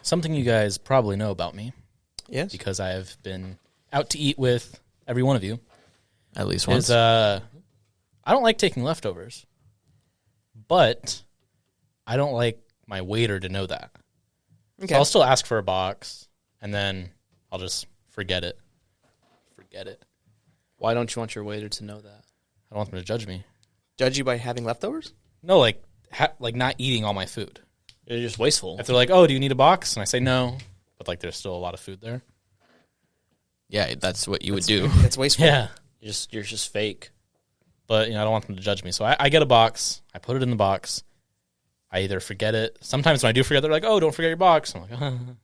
Something you guys probably know about me. Yes. Because I have been out to eat with every one of you. At least once. I don't like taking leftovers, but I don't like my waiter to know that. Okay. So I'll still ask for a box, and then I'll just forget it. Why don't you want your waiter to know that? I don't want them to judge me. Judge you by having leftovers? No, like not eating all my food. You're just wasteful. If they're like, "Oh, do you need a box?" and I say no, but like there's still a lot of food there. Yeah, that's what you would do. That's wasteful. Yeah, You're just fake. but I don't want them to judge me. So I get a box. I put it in the box. I either forget it. Sometimes when I do forget, they're like, "Oh, don't forget your box." I'm like, and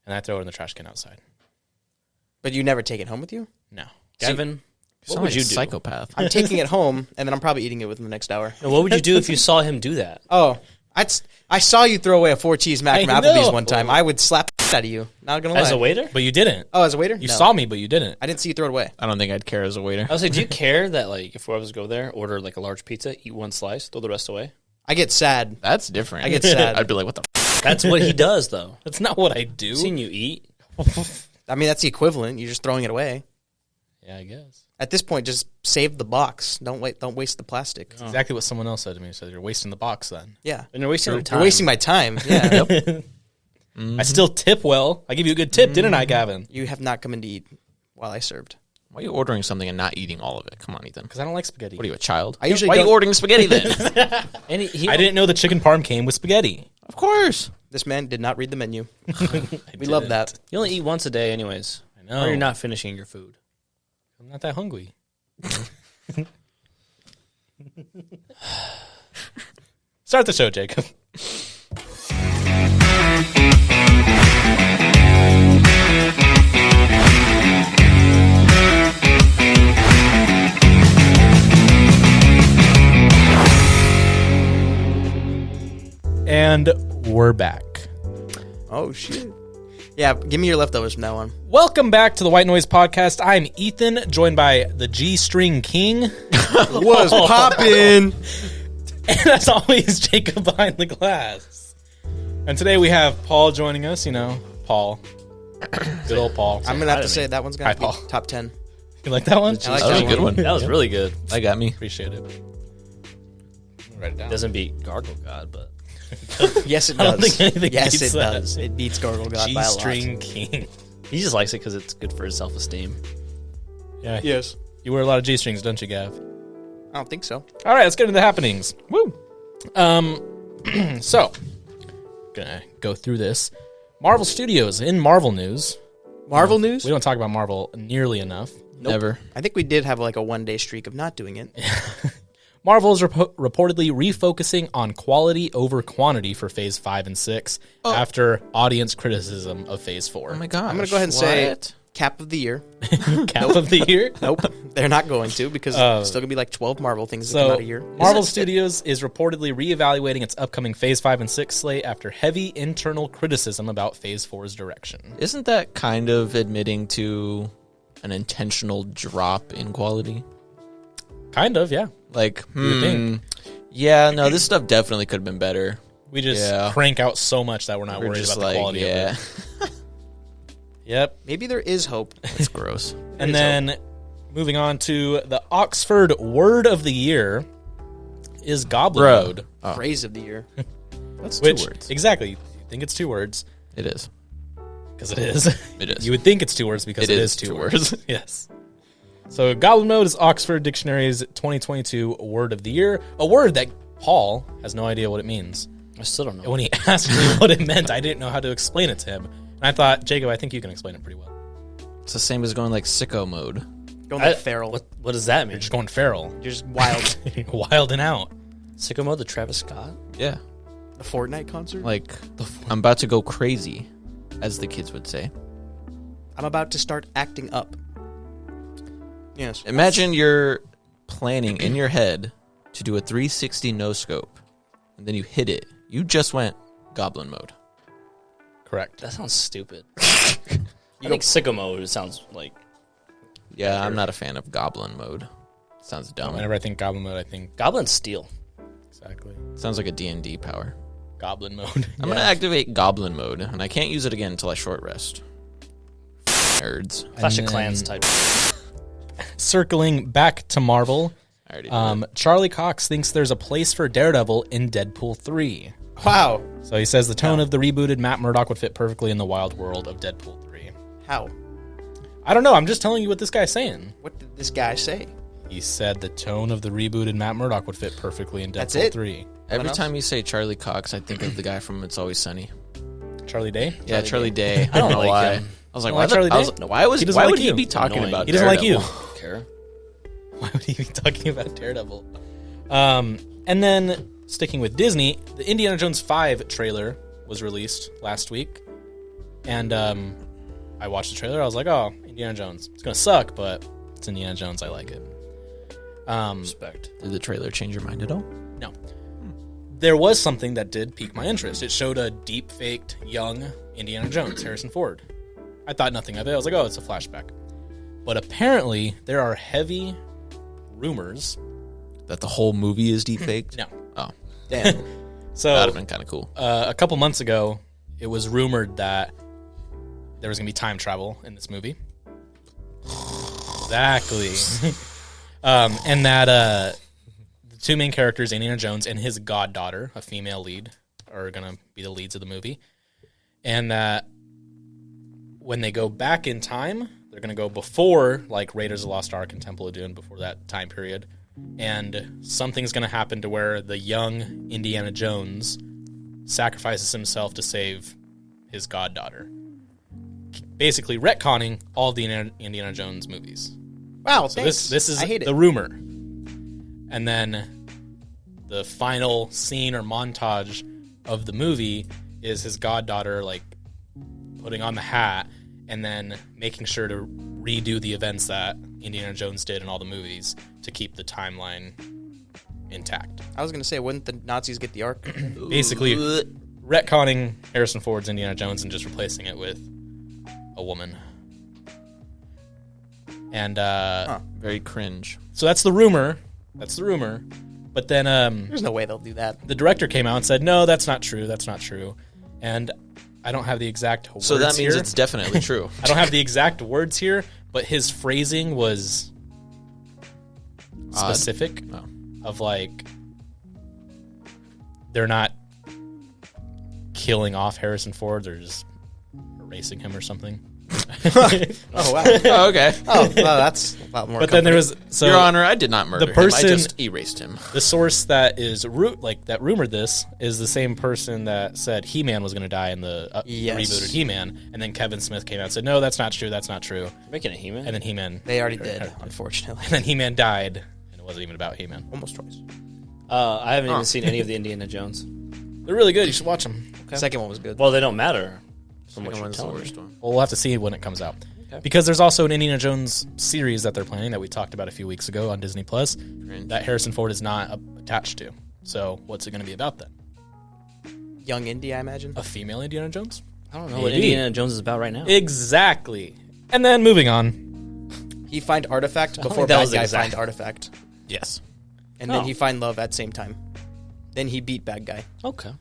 I throw it in the trash can outside. But you never take it home with you? No. Gavin, what Sound would like you a do? psychopath. I'm taking it home, and then I'm probably eating it within the next hour. No, what would you do if you saw him do that? Oh, I saw you throw away a 4-cheese mac I from Applebee's know. one time. I would slap the shit out of you. Not gonna lie. As a waiter? But you didn't. Oh, as a waiter? You No. saw me, but you didn't. I didn't see you throw it away. I don't think I'd care as a waiter. I was like, do you care that, like, if I was to go there, order, like, a large pizza, eat one slice, throw the rest away? I get sad. That's different. I get sad. I'd be like, what the f-? That's what he does, though. That's not what I do. I've seen you eat. I mean, that's the equivalent. You're just throwing it away. Yeah, I guess. At this point, just save the box. Don't waste the plastic. That's exactly what someone else said to me. He said, "You're wasting the box then." Yeah. And you're wasting your time. You're wasting my time. Yeah. I still tip well. I give you a good tip, didn't I, Gavin? You have not come in to eat while I served. Why are you ordering something and not eating all of it? Come on, Ethan. Because I don't like spaghetti. What are you, a child? I usually Why are you don't- ordering spaghetti then? And he I didn't know the chicken parm came with spaghetti. Of course. This man did not read the menu. I We love didn't. that. You only eat once a day anyways. I know. Or you're not finishing your food. I'm not that hungry. Start the show, Jacob. And we're back. Oh, shit. Yeah, give me your leftovers from now on. Welcome back to the White Noise Podcast. I'm Ethan, joined by the G-String King. Was poppin'. And as always, Jacob behind the glass. And today we have Paul joining us. Paul. Good old Paul. I'm going to have to say that one's going Hi, to be Paul. top 10. You like that one? I like That was a good one. That was really good. That got me. Appreciate it. Write it down. Doesn't beat Gargle God, but Yes, it I don't does. think anything Yes, beats it that. does. It beats Gargle God by a lot. G-String King. he just likes it because it's good for his self-esteem. Yeah. Yes. You wear a lot of G-strings, don't you, Gav? I don't think so. All right, let's get into the happenings. Woo. So, gonna go through this. Marvel Studios in Marvel news. Marvel news? We don't talk about Marvel nearly enough. Never. I think we did have like a one-day streak of not doing it. Marvel is reportedly refocusing on quality over quantity for Phase 5 and 6 after audience criticism of Phase 4. Oh my god. I'm going to go ahead and say cap of the year. Cap of the year. Nope. They're not going to because it's still going to be like 12 Marvel things that come So, out a year. Marvel Studios is reportedly reevaluating its upcoming Phase 5 and 6 slate after heavy internal criticism about Phase 4's direction. Isn't that kind of admitting to an intentional drop in quality? Kind of, yeah. Like, would think. Yeah, no, this stuff definitely could have been better. We just Yeah. crank out so much that we're not We're worried just about the quality yeah. of it. Yep. Maybe there is hope. It's gross. And then moving on to the Oxford Word of the Year is Goblin Bruh. Mode. Oh. Phrase of the year. That's Which, 2 words. exactly. You think it's 2 words It is. because it is. It is. You would think it's 2 words because It it is is 2 2 words. words. Yes. So Goblin Mode is Oxford Dictionary's 2022 Word of the Year, a word that Paul has no idea what it means. I still don't know. When he asked me what it meant, I didn't know how to explain it to him. And I thought, Jacob, I think you can explain it pretty well. It's the same as going like sicko mode. Going like feral. What does that mean? You're just going feral. You're just wild. Wilding out. Sicko Mode, the Travis Scott? Yeah. The Fortnite concert? Like, I'm about to go crazy, as the kids would say. I'm about to start acting up. Yes. Imagine you're planning in your head to do a 360 no scope, and then you hit it. You just went goblin mode. Correct. That sounds stupid. I think Sicko Mode sounds like... Yeah, I'm not a fan of goblin mode. Sounds dumb. Whenever I think Goblin Mode, I think Goblin Steel. exactly. Sounds like a D&D power. Goblin mode. I'm going to activate Goblin mode, and I can't use it again until I short rest. Nerds. Clash of then- Clans type. Circling back to Marvel, I already did it. Charlie Cox thinks there's a place for Daredevil in Deadpool 3. Wow. So he says the tone of the rebooted Matt Murdock would fit perfectly in the wild world of Deadpool 3. How? I don't know. I'm just telling you what this guy's saying. What did this guy say? He said the tone of the rebooted Matt Murdock would fit perfectly in That's Deadpool it? 3. Every else? time you say Charlie Cox, I think of the guy from It's Always Sunny. Charlie Day? Yeah, Charlie Day. I don't know like why. him. I was like, You why, like Charlie I was, Day? why, was, He doesn't why like would he you. be talking Annoying. about He doesn't like you. Daredevil? Care. Why would he be talking about Daredevil? And then, sticking with Disney, the Indiana Jones 5 trailer was released last week. And I watched the trailer. I was like, oh, Indiana Jones. It's going to suck, but it's Indiana Jones. I like it. Respect. Did the trailer change your mind at all? No. There was something that did pique my interest. It showed a deep-faked young Indiana Jones, Harrison Ford. I thought nothing of it. I was like, oh, it's a flashback. But apparently, there are heavy rumors. That the whole movie is deepfaked? No. Oh, Damn. that would So, have been kind of cool. a couple months ago, it was rumored that there was going to be time travel in this movie. Exactly. And that the two main characters, Indiana Jones and his goddaughter, a female lead, are going to be the leads of the movie. And that when they go back in time, they're going to go before, like, Raiders of the Lost Ark and Temple of Doom, before that time period. And something's going to happen to where the young Indiana Jones sacrifices himself to save his goddaughter. Basically retconning all of the Indiana Jones movies. Wow, So thanks. this is I hate the it. rumor. And then the final scene or montage of the movie is his goddaughter, like, putting on the hat and then making sure to redo the events that Indiana Jones did in all the movies to keep the timeline intact. I was going to say, wouldn't the Nazis get the Ark? Basically, retconning Harrison Ford's Indiana Jones and just replacing it with a woman. And Very cringe. so that's the rumor. That's the rumor. But then There's no way they'll do that. the director came out and said, no, that's not true. That's not true. And I don't have the exact words So that means here. it's definitely true. I don't have the exact words here, but his phrasing was specific Oh. of, like, they're not killing off Harrison Ford, they're just erasing him or something. Oh, wow. Oh, okay. Oh, well, that's a lot more But then there was Your Honor, I did not murder him. person- I just erased him. the source that is that rumored this is the same person that said He-Man was going to die in the Yes. rebooted He-Man, and then Kevin Smith came out and said, no, that's not true, that's not true. Making a He-Man? And then He-Man, They already did, unfortunately. and then He-Man died, and it wasn't even about He-Man. Almost twice. I haven't even seen any of the Indiana Jones. They're really good. You should watch them. The second one was good. Well, they don't matter from what Second you're one's the telling me. worst one. Well, we'll have to see when it comes out. Okay. Because there's also an Indiana Jones series that they're planning that we talked about a few weeks ago on Disney Plus that Harrison Ford is not attached to. So what's it going to be about then? Young Indy, I imagine. A female Indiana Jones? I don't know what Maybe. Indiana Jones is about right now. Exactly. And then moving on. He find artifact before think that bad was guy exact. find artifact. Yes. And then Oh. he find love at same time. Then he beat bad guy. Okay.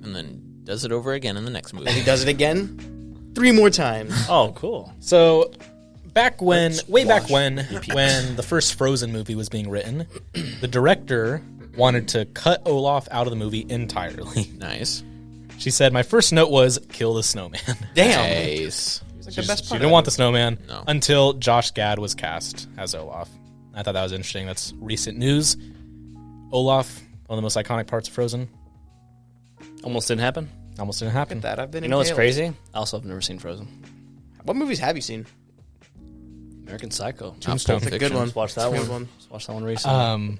And then does it over again in the next movie. And he does it again 3 more times. Oh, cool. So back when the first Frozen movie was being written, the director wanted to cut Olaf out of the movie entirely. Nice. She said, my first note was kill the snowman. Damn. Nice. He's like the best She part. didn't want the snowman No. until Josh Gad was cast as Olaf. I thought that was interesting. That's recent news. Olaf, one of the most iconic parts of Frozen. Almost didn't happen. Almost didn't happen. that. I've been. You know what's impaled. crazy? I also have never seen Frozen. What movies have you seen? American Psycho. Tombstone. Pulp Good Fiction. one. Just watched that It's a one. good one. Just watched that one recently.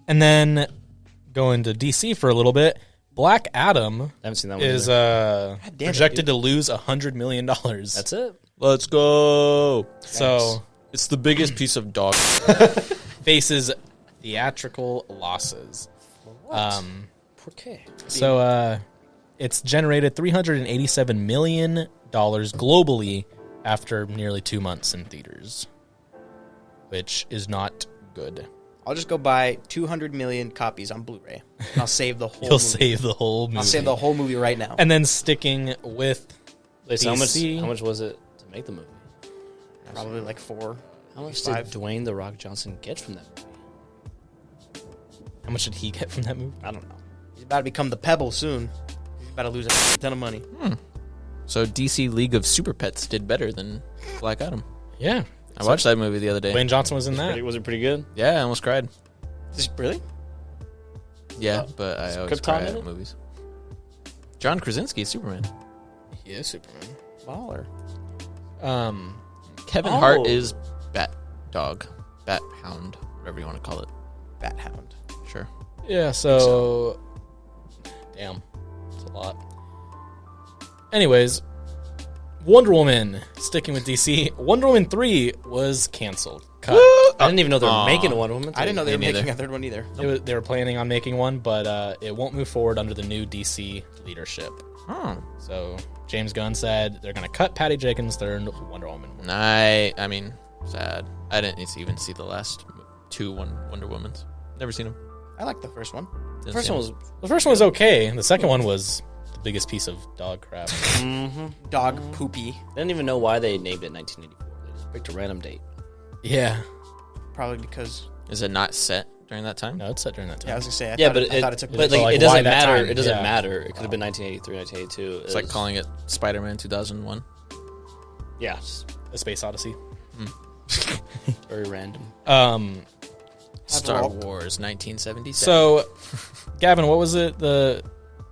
And then going to DC for a little bit, Black Adam I haven't seen that one. is either. damn it, projected to lose $100 million. That's it. Let's go. So It's the biggest piece of dog. faces theatrical losses. Okay. So it's generated $387 million globally after nearly 2 months in theaters, which is not good. I'll just go buy 200 million copies on Blu-ray. And I'll save the whole You'll movie. save the whole movie. I'll save the whole movie right now. And then sticking with Wait, so DC. how much was it to make the movie? Probably like 4. How much Five. did Dwayne The Rock Johnson get from that movie? how much did he get from that movie? I don't know. He's about to become the Pebble soon. He's about to lose a ton of money. So DC League of Super Pets did better than Black Adam. Yeah. I watched that movie the other day. Dwayne Johnson was in that. Was it pretty good? Yeah, I almost cried. Really? Yeah, but I always Krypton cry in at it? movies. John Krasinski is Superman. He is Superman. Baller. Kevin Oh. Hart is Bat Dog, Bat Hound, whatever you want to call it. Bat Hound. Sure. Yeah, so damn. It's a lot. Anyways, Wonder Woman, sticking with DC, Wonder Woman 3 was canceled. Cut. I didn't even know they were making a Wonder Woman. I didn't know they were Me neither. making a third one either. They were planning on making one, but it won't move forward under the new DC leadership. Oh. So James Gunn said they're going to cut Patty Jenkins' third Wonder Woman. I mean, sad. I didn't even see the last two Wonder Womans. Never seen them. I like the first one. The first one was The first one was okay. The second one was the biggest piece of dog crap. Dog poopy. I didn't even know why they named it 1984. They just picked a random date. Yeah. Probably because... Is it not set during that time? No, it's set during that time. Yeah, I was going to say, I thought it took but place. So, like, like, it doesn't why that matter. time? It doesn't Yeah. matter. It could have been 1983, 1982. It's like calling it Spider-Man 2001. Yeah, just A Space Odyssey. very random. Star all- Wars 1977. So, Gavin, what was it? The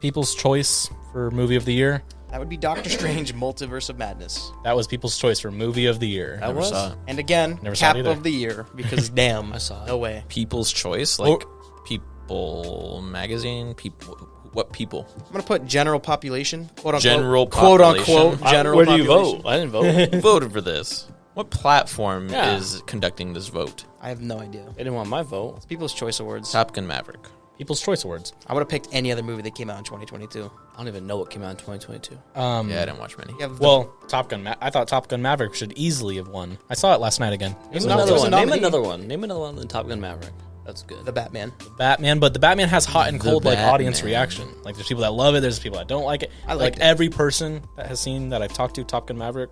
People's Choice for Movie of the Year? That would be Doctor Strange Multiverse of Madness. That was People's Choice for Movie of the Year. That Never was? saw it. And again, Never saw cap it either. of the year. Because damn. I saw it. No way. People's Choice, Oh. like People Magazine. People, what people? I'm going to put general population. Quote unquote. General Quote population. unquote. General Where do you population. vote? I didn't vote. Voted for this. What platform Yeah. is conducting this vote? I have no idea. They didn't want my vote. People's Choice Awards. Top Gun Maverick. People's Choice Awards. I would have picked any other movie that came out in 2022. I don't even know what came out in 2022. Yeah, I didn't watch many. You have the- Well, Top Gun. I thought Top Gun Maverick should easily have won. I saw it last night again. Name not- another it was a one. Name nominee. another one. Name another one than Top Gun Maverick. That's good. the Batman. Batman, but the Batman has hot and The cold like audience Batman. reaction. Like there's people that love it, there's people that don't like it. I like liked it. every person that has seen that I've talked to Top Gun Maverick,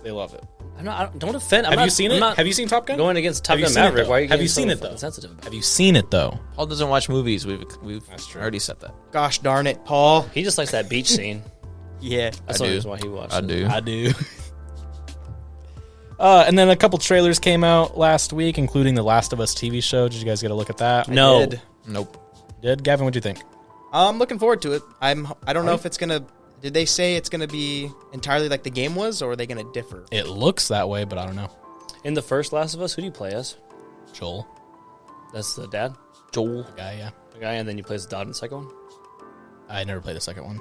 they love it. Don't offend. Have you seen it? Have you seen Top Gun? Going against Top Have you Gun seen it, Maverick. though? Why are you Have getting you seen so it, though? fucking sensitive about Have it? you seen it though? Paul doesn't watch movies. We've true. already said that. Gosh darn it, Paul. He just likes that beach scene. Yeah. That's I the do. reason why he watched I it. do. I do. And then a couple trailers came out last week, including the Last of Us TV show. Did you guys get a look at that? No. I did. Nope. Did Gavin? What'd you think? I'm looking forward to it. I don't know if it's gonna. Did they say it's gonna be entirely like the game was, or are they gonna differ? It looks that way, but I don't know. In the first Last of Us, who do you play as? Joel, That's the dad, Joel. the guy, yeah. the guy, and then you play as the dad in the second one. I never played the second one.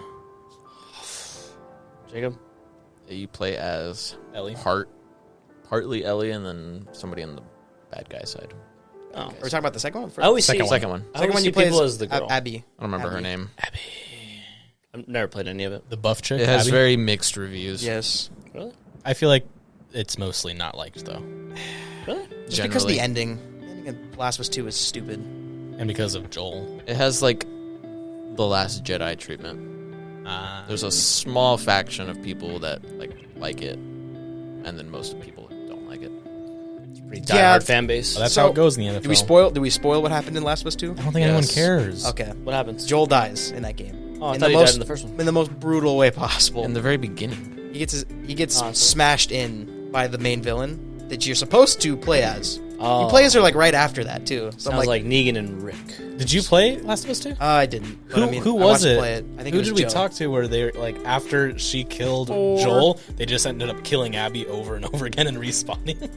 Jacob. You play as Ellie. partly Ellie, and then somebody on the bad guy side. Oh, Are we talking about the second one? I always see. Second one. I Second always one see you play people as as the girl. Abby. I don't remember her Abby. name. I've never played any of it. The buff chick. It has Abby? very mixed reviews. Yes. Really? I feel like it's mostly not liked though, Really? Just because Generally. the ending. The ending of Last of Us 2 is stupid. and because of Joel. It has like the Last Jedi treatment. There's a small faction of people that like it, and then most people don't like it. Pretty Yeah. diehard fan base. Well, that's So, how it goes in the NFL. Do we spoil what happened in Last of Us 2? I don't think anyone Yes. cares. Okay. What happens? Joel dies in that game. Oh, I in thought the he most, died in the first one. in the most brutal way possible. In the very beginning, He gets Awesome. smashed in by the main villain that you're supposed to play as. Oh. He plays her like right after that too. So I'm Sounds like Negan and Rick. Did you play Last of Us 2? I didn't. But I mean, Who I was watched him it? Play it. I think Who it was did we Joe. talk to where they like after she killed Joel, they just ended up killing Abby over and over again and respawning?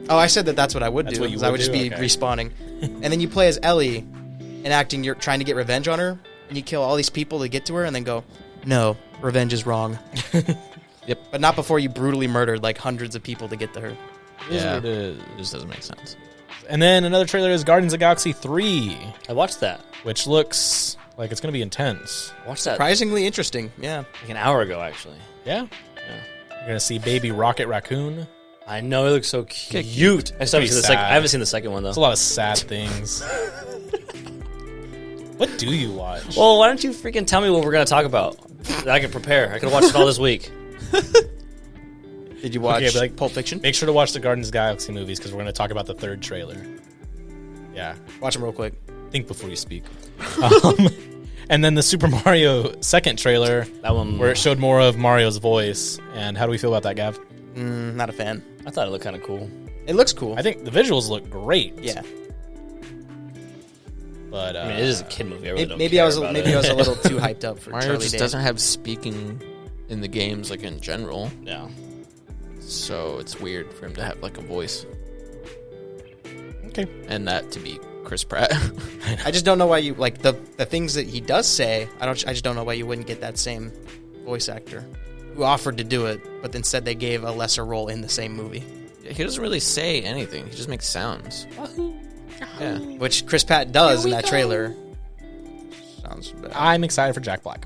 Oh, I said that's what I would That's do. what you is I would would just do? be Okay. respawning, and then you play as Ellie, and acting you're trying to get revenge on her, and you kill all these people to get to her, and then go, no, revenge is wrong. Yep. But not before you brutally murdered like hundreds of people to get to her. yeah, what it is. it just doesn't make sense. And then another trailer is Guardians of the Galaxy 3, I watched that. which looks like it's going to be intense. I watched that Surprisingly interesting. Yeah. like an hour ago, actually. Yeah. Yeah. You're going to see baby Rocket Raccoon. I know, it looks so cute. I haven't seen the second one, though. There's a lot of sad things. What do you watch? Well, why don't you freaking tell me what we're going to talk about? I can prepare. I can watch it all this week. Did you watch Pulp Fiction? Make sure to watch the Guardians of the Galaxy movies because we're going to talk about the third trailer. Yeah. Watch them real quick. Think before you speak. And then the Super Mario second trailer, That one, where it showed more of Mario's voice. And how do we feel about that, Gav? Not a fan. I thought it looked kind of cool. It looks cool. I think the visuals look great. Yeah. But I mean, it is a kid movie. I really don't Maybe care I was about maybe it. I was a little too hyped up for Mario Charlie just Day. doesn't have speaking in the games, like, in general. Yeah. So it's weird for him to have, like, a voice. Okay. And that to be Chris Pratt. I just don't know why you like the things that he does say. I just don't know why you wouldn't get that same voice actor who offered to do it, but instead they gave a lesser role in the same movie. He doesn't really say anything. He just makes sounds. Yeah. Which Chris Pratt does in that trailer. Sounds bad. I'm excited for Jack Black.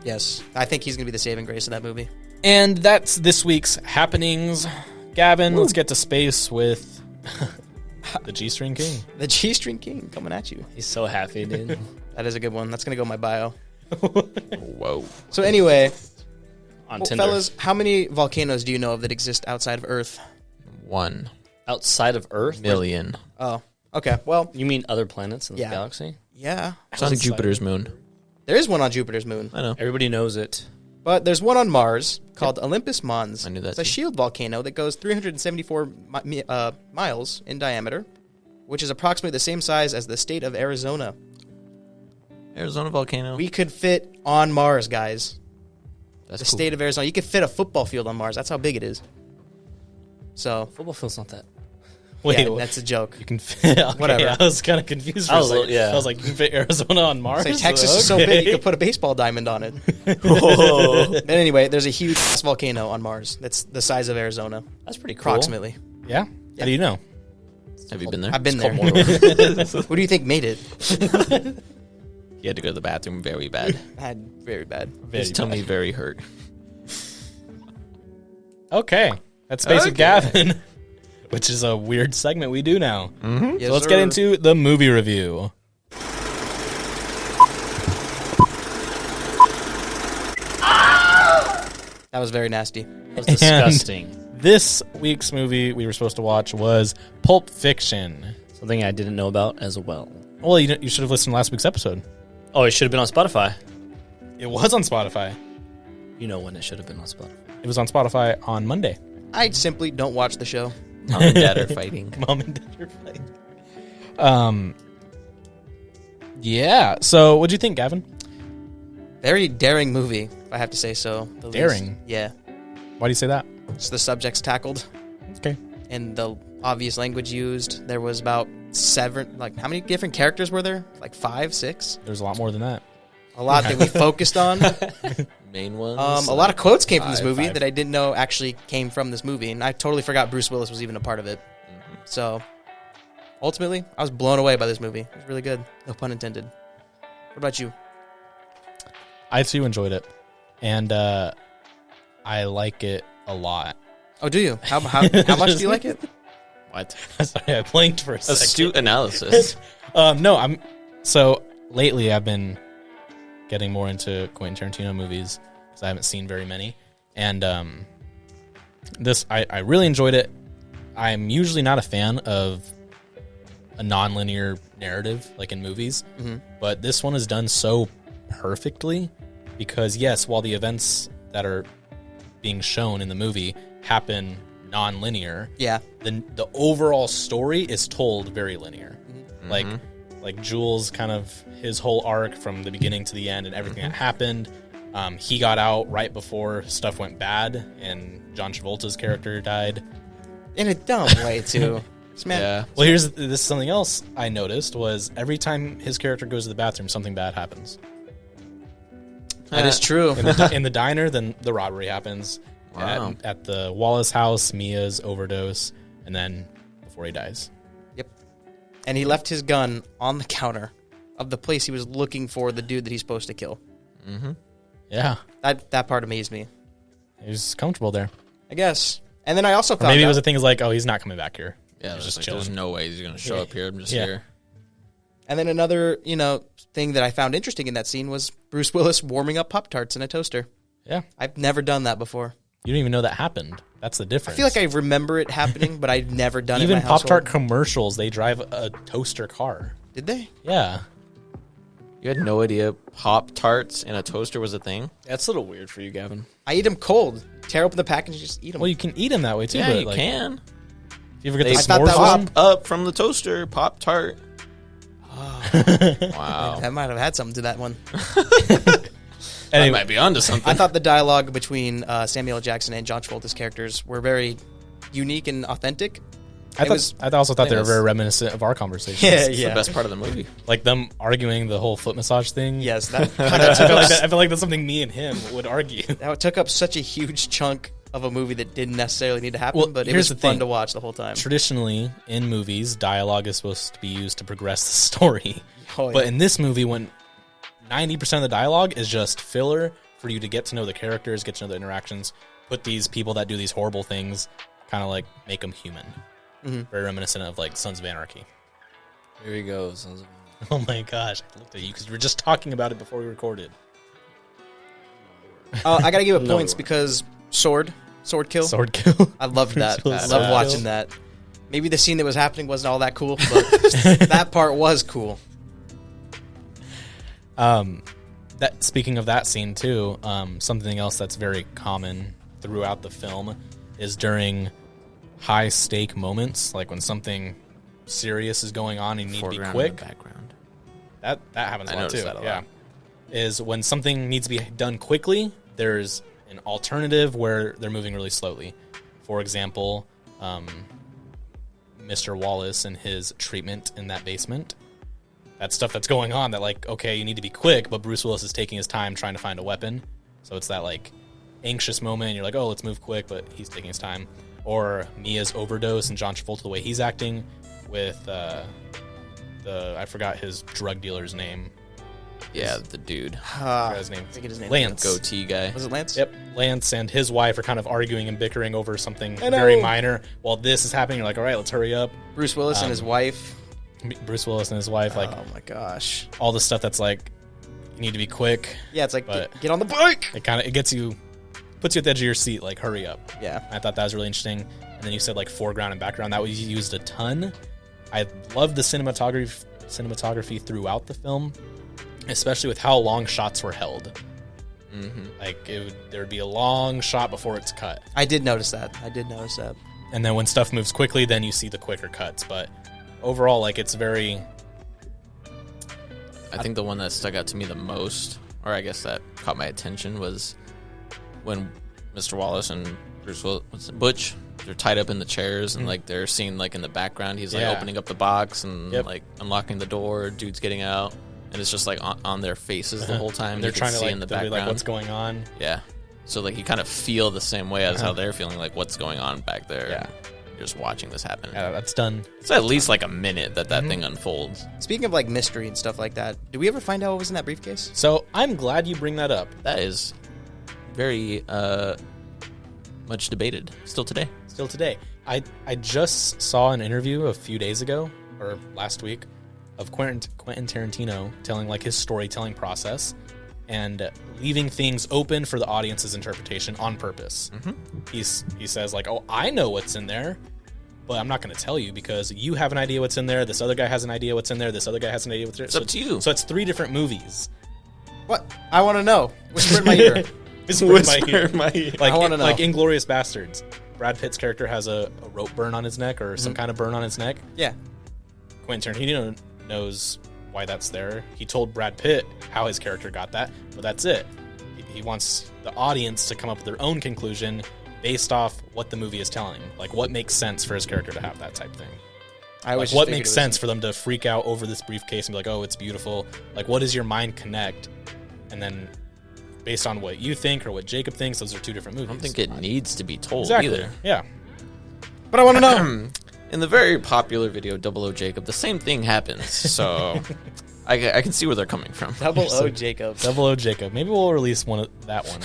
Yes. I think he's going to be the saving grace of that movie. And that's this week's happenings. Gavin, let's get to space with the G-String King. The G-String King coming at you. He's so happy, dude. That is a good one. That's going to go in my bio. Whoa. So anyway, On well, Tinder. fellas, how many volcanoes do you know of that exist outside of Earth? 1 Outside of Earth? million. Oh, okay. Well, You mean other planets in the Yeah. galaxy? yeah. It's on Jupiter's moon. There is one on Jupiter's moon. I know. Everybody knows it. But there's one on Mars called Olympus Mons. I knew that It's a too. shield volcano that goes 374 miles in diameter, which is approximately the same size as the state of Arizona. Arizona volcano. We could fit on Mars, guys. That's The cool. state of Arizona. You could fit a football field on Mars. That's how big it is. So, Football field's not that. Wait, yeah, that's a joke. you can fit. Okay, Whatever. I was kind of confused for I a was a second. little- yeah. I was like, you can fit Arizona on Mars? It's like Texas is so big, you could put a baseball diamond on it. But anyway, there's a huge volcano on Mars that's the size of Arizona, That's pretty cool. approximately. Yeah? How do you know? Have you been there? I've been there. Called Mordor. Who do you think made it? You had to go to the bathroom very bad. I had very bad. Very His tummy very hurt. Okay. That's Space with Okay. Gavin, which is a weird segment we do now. Yes, So let's get sir. into the movie review. That was very nasty. That was disgusting. This week's movie we were supposed to watch was Pulp Fiction. Something I didn't know about as well. Well, you should have listened to last week's episode. Oh, it should have been on Spotify. It was on Spotify. You know when it should have been on Spotify. It was on Spotify on Monday. I simply don't watch the show. Mom and Dad are fighting. Mom and Dad are fighting. Yeah. So, what'd you think, Gavin? Very daring movie, if I have to say so. The Daring? least. Yeah. Why do you say that? Just the subjects tackled Okay. and the obvious language used. There was about 7, like, how many different characters were there? Like 5, 6? There's a lot more than that. A lot that we focused on. Main ones. A lot of quotes came from this 5, movie 5. that I didn't know actually came from this movie, and I totally forgot Bruce Willis was even a part of it. So, ultimately, I was blown away by this movie. It was really good. No pun intended. What about you? I too enjoyed it, and I like it a lot. Oh, do you? How much do you like it? What? Sorry, I blinked for a second. Astute analysis. No, so lately I've been getting more into Quentin Tarantino movies because I haven't seen very many, and this I really enjoyed it. I'm usually not a fan of a non-linear narrative like in movies, but this one is done so perfectly because yes, while the events that are being shown in the movie happen non-linear, Yeah. the overall story is told very linear. Like Jules, kind of his whole arc from the beginning to the end and everything that happened. He got out right before stuff went bad and John Travolta's character died. In a dumb way, too. This man, Yeah. Well, this is something else I noticed was every time his character goes to the bathroom, something bad happens. that is true. In the diner, then the robbery happens. Wow. At the Wallace house, Mia's overdose, and then before he dies. Yep. And he left his gun on the counter of the place he was looking for the dude that he's supposed to kill. Yeah, That part amazed me. he was comfortable there. I guess. And then I also Or found maybe it out, was a thing is like, oh, he's not coming back here. Yeah, He's just just there's chilling. no way he's gonna show up here. I'm just Yeah. here. and then another, thing that I found interesting in that scene was Bruce Willis warming up Pop-Tarts in a toaster. Yeah. I've never done that before. You don't even know that happened. That's the I difference. feel like I remember it happening, but I've never done it even in my household. Pop-Tart commercials, they drive a toaster car. Did they? Yeah. You had no idea Pop-Tarts in a toaster was a thing? That's a little weird for you, Gavin. I eat them cold. Tear open the package and just eat them. Well, you can eat them that way too. Yeah, but you like, can. If you ever get They the I thought s'mores that was- one, Pop up from the toaster, Pop-Tart. Wow. I might have had something to that one. I anyway, might be onto something. I thought the dialogue between Samuel L. Jackson and John Travolta's characters were very unique and authentic. I also thought they were that's- very reminiscent of our conversations. It's the best part of the movie. Like them arguing the whole foot massage thing. Yes, that I feel like that's something me and him would argue. that took up such a huge chunk of a movie that didn't necessarily need to happen, Well, but it here's was the fun thing. to watch the whole time. Traditionally, in movies, dialogue is supposed to be used to progress the story. Oh, yeah. But in this movie, when 90% of the dialogue is just filler for you to get to know the characters, get to know the interactions, put these people that do these horrible things, kind of like make them human. Very reminiscent of like Sons of Anarchy. Here he goes. Oh my gosh, I looked at you because we were just talking about it before we recorded. I gotta give it No. points because sword kill. Sword kill. I loved that. I Willis loved sword watching kill. that. Maybe the scene that was happening wasn't all that cool, but that part was cool. That speaking of that scene too, something else that's very common throughout the film is during high stake moments, like when something serious is going on and you need to be Foreground quick. and background. That happens a I lot noticed too. that a lot. Yeah, is when something needs to be done quickly. There's an alternative where they're moving really slowly. For example, Mr. Wallace and his treatment in that basement. That's stuff that's going on that, like, okay, you need to be quick, but Bruce Willis is taking his time trying to find a weapon. So it's that, like, anxious moment, and you're like, oh, let's move quick, but he's taking his time. Or Mia's overdose and John Travolta, the way he's acting with I forgot his drug dealer's name. Yeah, the dude. I forgot his name. Forget his name. Lance. Goatee guy. Was it Lance? Yep, Lance and his wife are kind of arguing and bickering over something I know. very minor. While this is happening, you're like, all right, let's hurry up. Bruce Willis and his wife. Bruce Willis and his wife, like, Oh my gosh. all the stuff that's like, you need to be quick. Yeah, it's like But- get on the bike. It puts you at the edge of your seat, like, hurry up. Yeah. I thought that was really interesting. And then you said like foreground and background. That was used a ton. I love the cinematography throughout the film, especially with how long shots were held. Like there would be a long shot before it's cut, I did notice that. and then when stuff moves quickly, then you see the quicker cuts. But overall, like it's very I think the one that stuck out to me the most, or I guess that caught my attention, was when Mr. Wallace and Butch, they're tied up in the chairs, and like they're seen like in the background, he's like Yeah. opening up the box and Yep. like unlocking the door, dude's getting out, and it's just like on their faces the whole time. they're You can trying to see like, in the they'll be background. like what's going on. Yeah, so like you kind of feel the same way as how they're feeling, like what's going on back there. Yeah. You're just watching this happen. Yeah, that's done. It's at least like a minute that thing unfolds. Speaking of like mystery and stuff like that, did we ever find out what was in that briefcase? So I'm glad you bring that up. That is very much debated still today. Still today, I just saw an interview a few days ago or last week of Quentin Tarantino telling like his storytelling process and leaving things open for the audience's interpretation on purpose. He says like, oh, I know what's in there, but I'm not going to tell you because you have an idea what's in there. This other guy has an idea what's in there. This other guy has an idea what's in there. It's up to you. So it's 3 different movies. What? I want to know. Whisper in my ear. Like, I wanna know. like Inglourious Bastards. Brad Pitt's character has a rope burn on his neck or some kind of burn on his neck. Yeah. Quentin Tarantino knows why that's there. He told Brad Pitt how his character got that, but that's it. He wants the audience to come up with their own conclusion based off what the movie is telling. Like, what makes sense for his character to have that type thing. I always Like, just what figured makes it was- sense for them to freak out over this briefcase and be like, oh, it's beautiful. Like, what does your mind connect? And then, based on what you think or what Jacob thinks, those are 2 different movies. I don't think it needs to be told exactly. either. Yeah. But I want to know. In the very popular video Double O Jacob, the same thing happens. So I can see where they're coming from. Double O Jacob. Double O Jacob. Maybe we'll release that one.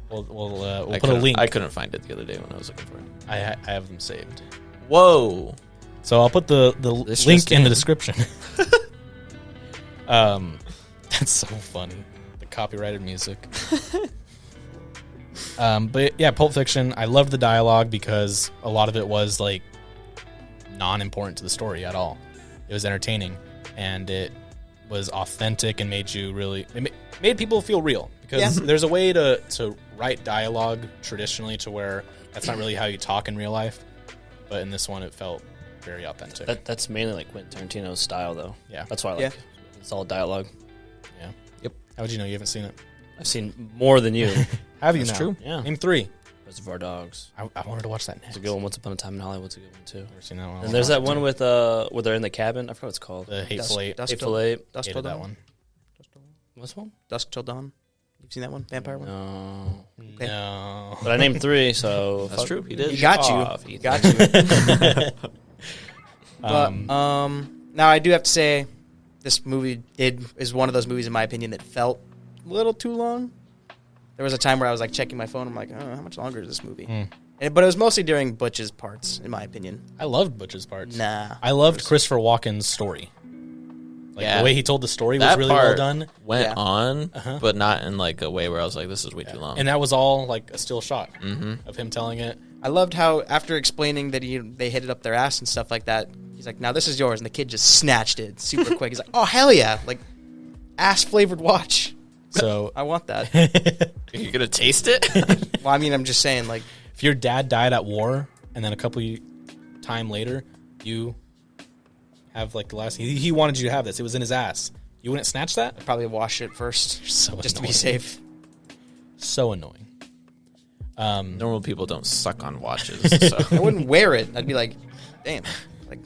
We'll I put a link. I couldn't find it the other day when I was looking for it. I have them saved. Whoa. So I'll put the This link just in the in. description. That's so funny. The copyrighted music. But yeah, Pulp Fiction. I loved the dialogue because a lot of it was like non-important to the story at all. It was entertaining and it was authentic and made you made people feel real because there's a way to write dialogue traditionally to where that's not really how you talk in real life. But in this one, it felt very authentic. That's mainly like Quentin Tarantino's style, though. Yeah. That's why I like solid dialogue. Yeah. Yep. How would you know? You haven't seen it. I've seen more than you. Have you That's now? true. Yeah. Name 3. Reservoir Dogs. I wanted to watch that next. It's a good one. Once Upon a Time in Hollywood's a good one, too. Never seen that one. And there's that one with where they're in the cabin. I forgot what it's called. The Hateful Eight. Hateful Eight. Dusk Till Hated that Dawn. one. What's one? Dusk Till Dawn. You've seen that one? Vampire one? No. Okay. No. But I named 3, so That's true. He did. He got off, you. Ethan. Got you. But now I do have to say, this movie is one of those movies, in my opinion, that felt a little too long. There was a time where I was like checking my phone. I'm like, oh, how much longer is this movie? But it was mostly during Butch's parts, in my opinion. I loved Butch's parts. Nah. I loved Christopher Walken's story. Like Yeah. the way he told the story was That really well part done. Went Yeah. on, but not in like a way where I was like, this is way too long. And that was all like a still shot of him telling it. I loved how after explaining that they hit it up their ass and stuff like that, he's like, now this is yours. And the kid just snatched it super quick. He's like, oh, hell yeah. Like, ass-flavored watch. So I want that. You're going to taste it? Well, I mean, I'm just saying, like, if your dad died at war and then a couple time later you have like the last he wanted you to have this. It was in his ass. You wouldn't snatch that? I'd probably wash it first So just to be annoying. safe. So annoying. Normal people don't suck on watches. So. I wouldn't wear it. I'd be like, damn. Like,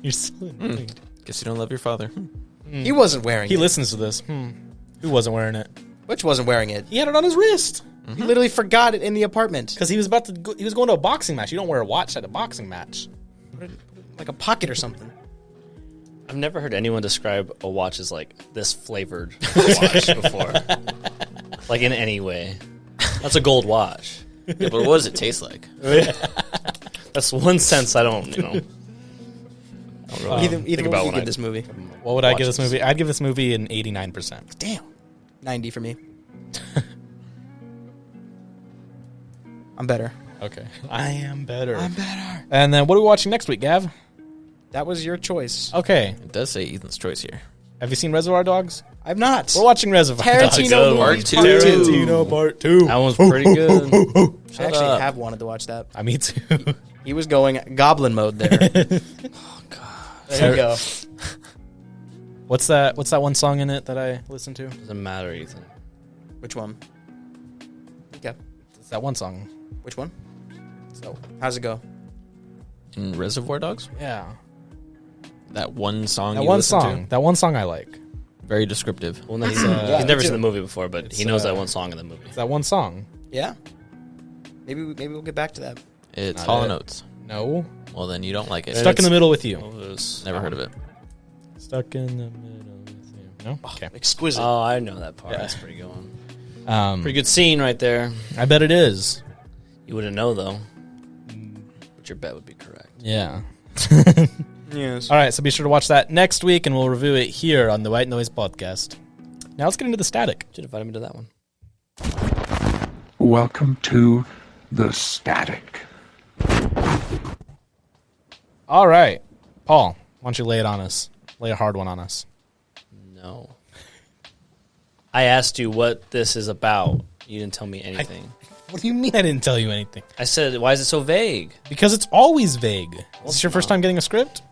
You're so annoying. Guess you don't love your father. he wasn't wearing He it. listens to this. Who wasn't wearing it? Butch wasn't wearing it. He had it on his wrist He literally forgot it in the apartment. because he was about to he was going to a boxing match. You don't wear a watch at a boxing match. Like a pocket or something. I've never heard anyone describe a watch as like this flavored watch before. Like in any way. That's a gold watch. Yeah, but what does it taste like? That's one sense I don't, I don't really Either think what would about you when give I this movie? What would I give watch this movie? I'd give this movie an 89%. Damn. 90 for me. I'm better. Okay. I am better. I'm better. And then what are we watching next week, Gav? That was your choice. Okay. It does say Ethan's choice here. Have you seen Reservoir Dogs? I've not. We're watching Reservoir Dogs. Tarantino Part movies two. part two. Tarantino Part 2. That one's pretty good. I actually up. have wanted to watch that. Me too. He was going goblin mode there. Oh god. There you go. What's that one song in it that I listened to? Doesn't matter, Ethan. Which one? Okay. It's that one song. Which one? So, how's it go? In Reservoir Dogs? Yeah. That one song That you one listened song. That one song I like. to? Very descriptive. Well, he's Yeah, never me seen too. the movie before, but he knows that one song in the movie. It's that one song. Yeah. Maybe we'll get back to that. It's Not Hall it. & Oates. No. Well, then you don't like it. Stuck in the middle with you. Never heard of it. Stuck in the middle with you. No? Okay. Exquisite. Oh, I know that part. Yeah. That's pretty good one. Pretty good scene right there. I bet it is. You wouldn't know though, but your bet would be correct. Yeah. Yes. All right, so be sure to watch that next week, and we'll review it here on the White Noise Podcast. Now let's get into the static. Should have invited me to that one. Welcome to the static. All right, Paul, why don't you lay it on us? Lay a hard one on us. No. I asked you what this is about. You didn't tell me anything. What do you mean I didn't tell you anything? I said, why is it so vague? Because it's always vague. Is this your first time getting a script?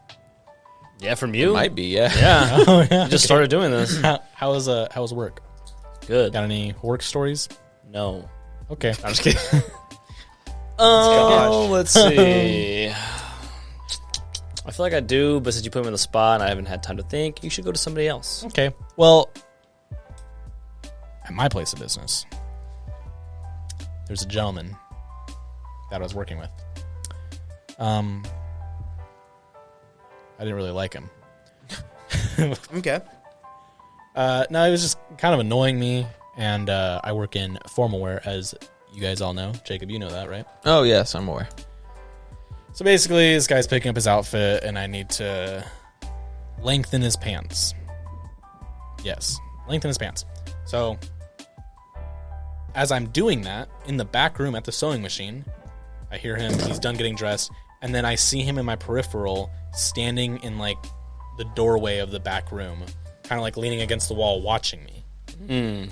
Yeah, from you? Might be, yeah. Yeah. Oh yeah. I just started doing this. How was work? Good. Got any work stories? No. Okay. I'm just kidding. Oh, let's see. I feel like I do, but since you put me on the spot and I haven't had time to think, you should go to somebody else. Okay. Well, at my place of business, there's a gentleman that I was working with. I didn't really like him. Okay. No, he was just kind of annoying me, and I work in formal wear, as you guys all know. Jacob, you know that, right? Oh, yes, I'm aware. So basically, this guy's picking up his outfit, and I need to lengthen his pants. Yes, lengthen his pants. So as I'm doing that, in the back room at the sewing machine, I hear him, he's done getting dressed, and then I see him in my peripheral standing in, like, the doorway of the back room, kind of like leaning against the wall watching me.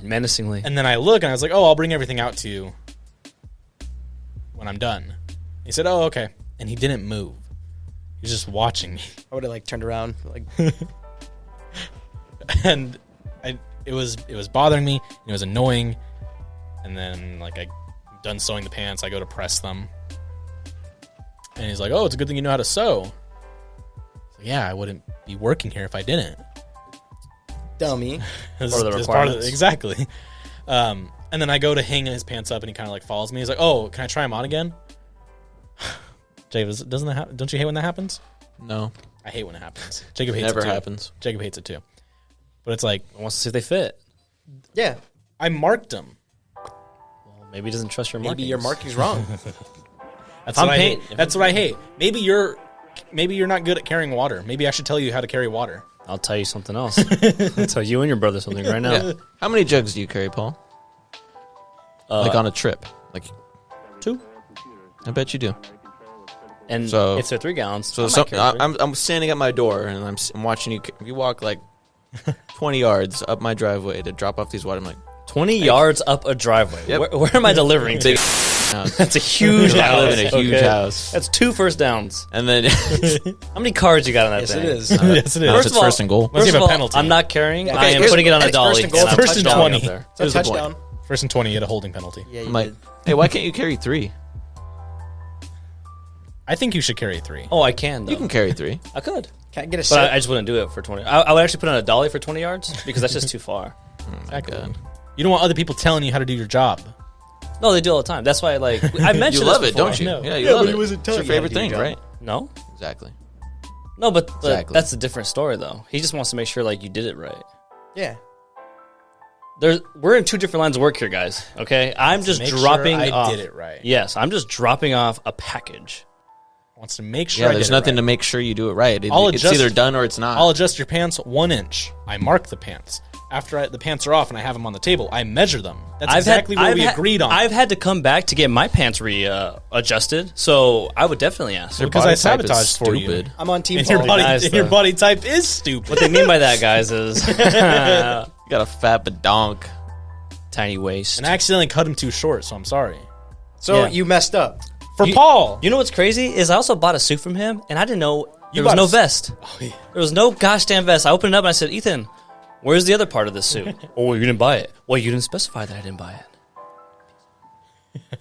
Menacingly. And then I look, and I was like, oh, I'll bring everything out to you when I'm done. He said, oh, okay. And he didn't move. He was just watching me. I would have like turned around, like, And it was bothering me, and it was annoying. And then, like, I'm done sewing the pants, I go to press them. And he's like, oh, it's a good thing you know how to sew. So, yeah, I wouldn't be working here if I didn't. dummy. Part of the requirements. Exactly. And then I go to hang his pants up, and he kind of like follows me. He's like, oh, can I try him on again? Jacob, doesn't that happen? Don't you hate when that happens? No, I hate when it happens. Jacob hates never it too. happens. Jacob hates it too. But it's like, He wants to see if they fit. Yeah, I marked him. Well, maybe he doesn't trust your maybe markings. your marking's wrong. That's I'm what I paint- hate. That's what I hate. Maybe you're not good at carrying water. Maybe I should tell you how to carry water. I'll tell you something else. I'll tell you and your brother something right now. Yeah. How many jugs do you carry, Paul? Like on a trip? Like 2. I bet you do. And So- if they're 3 gallons, So I might carry 3. I'm standing at my door, and I'm watching you. You walk like 20 yards up my driveway to drop off these water. I'm like, 20 yards up a driveway. Yep. Where am I delivering to? big house. That's a huge I house. live in a huge okay? house. That's 2 first downs. And then How many cards you got on that Yes, thing? it is. Yes, it is. First it's first and goal. Let's First give of a all, penalty. I'm not carrying. I am here's- putting it on a it's dolly. first and goal. I'm First and touchdown 20. up there. It's a Here's the point. touchdown. First and 20, you get a holding penalty. Yeah, you I'm like, did. hey, why can't you carry 3? I think you should carry 3. Oh, I can, though. You can carry 3. I could. Can't get a But set. I just wouldn't do it for 20. I would actually put on a dolly for 20 yards because that's just too far. Exactly. God. You don't want other people telling you how to do your job. No, they do all the time. That's why, like, I've mentioned You love this it, before. don't you? No. Yeah, you Yeah, love but it. he wasn't It's your telling you how to favorite do thing, your right? No? Exactly. No, but Exactly. that's a different story, though. He just wants to make sure, like, you did it right. Yeah. We're in 2 different lines of work here, guys. Okay? I'm just Make dropping sure I off. did it right. Yes, I'm just dropping off a package. Wants to make sure Yeah, I there's did it nothing right. to make sure you do it right. I'll It's adjust- either done or it's not. I'll adjust your pants 1 inch. I mark the pants. After the pants are off and I have them on the table, I measure them. That's exactly what we agreed on. I've had to come back to get my pants adjusted, so I would definitely ask. Your because body I type is sabotaged for you. stupid. I'm on team and your Paul. body, Nice, and your though. body type is stupid. What they mean by that, guys, is You got a fat badonk. tiny waist. And I accidentally cut him too short, so I'm sorry. So Yeah. you messed up. For Paul. You know what's crazy is I also bought a suit from him, and I didn't know there was bought no a s- vest. Oh, yeah. There was no gosh damn vest. I opened it up and I said, Ethan, where's the other part of this suit? Oh, you didn't buy it. Well, you didn't specify that I didn't buy it.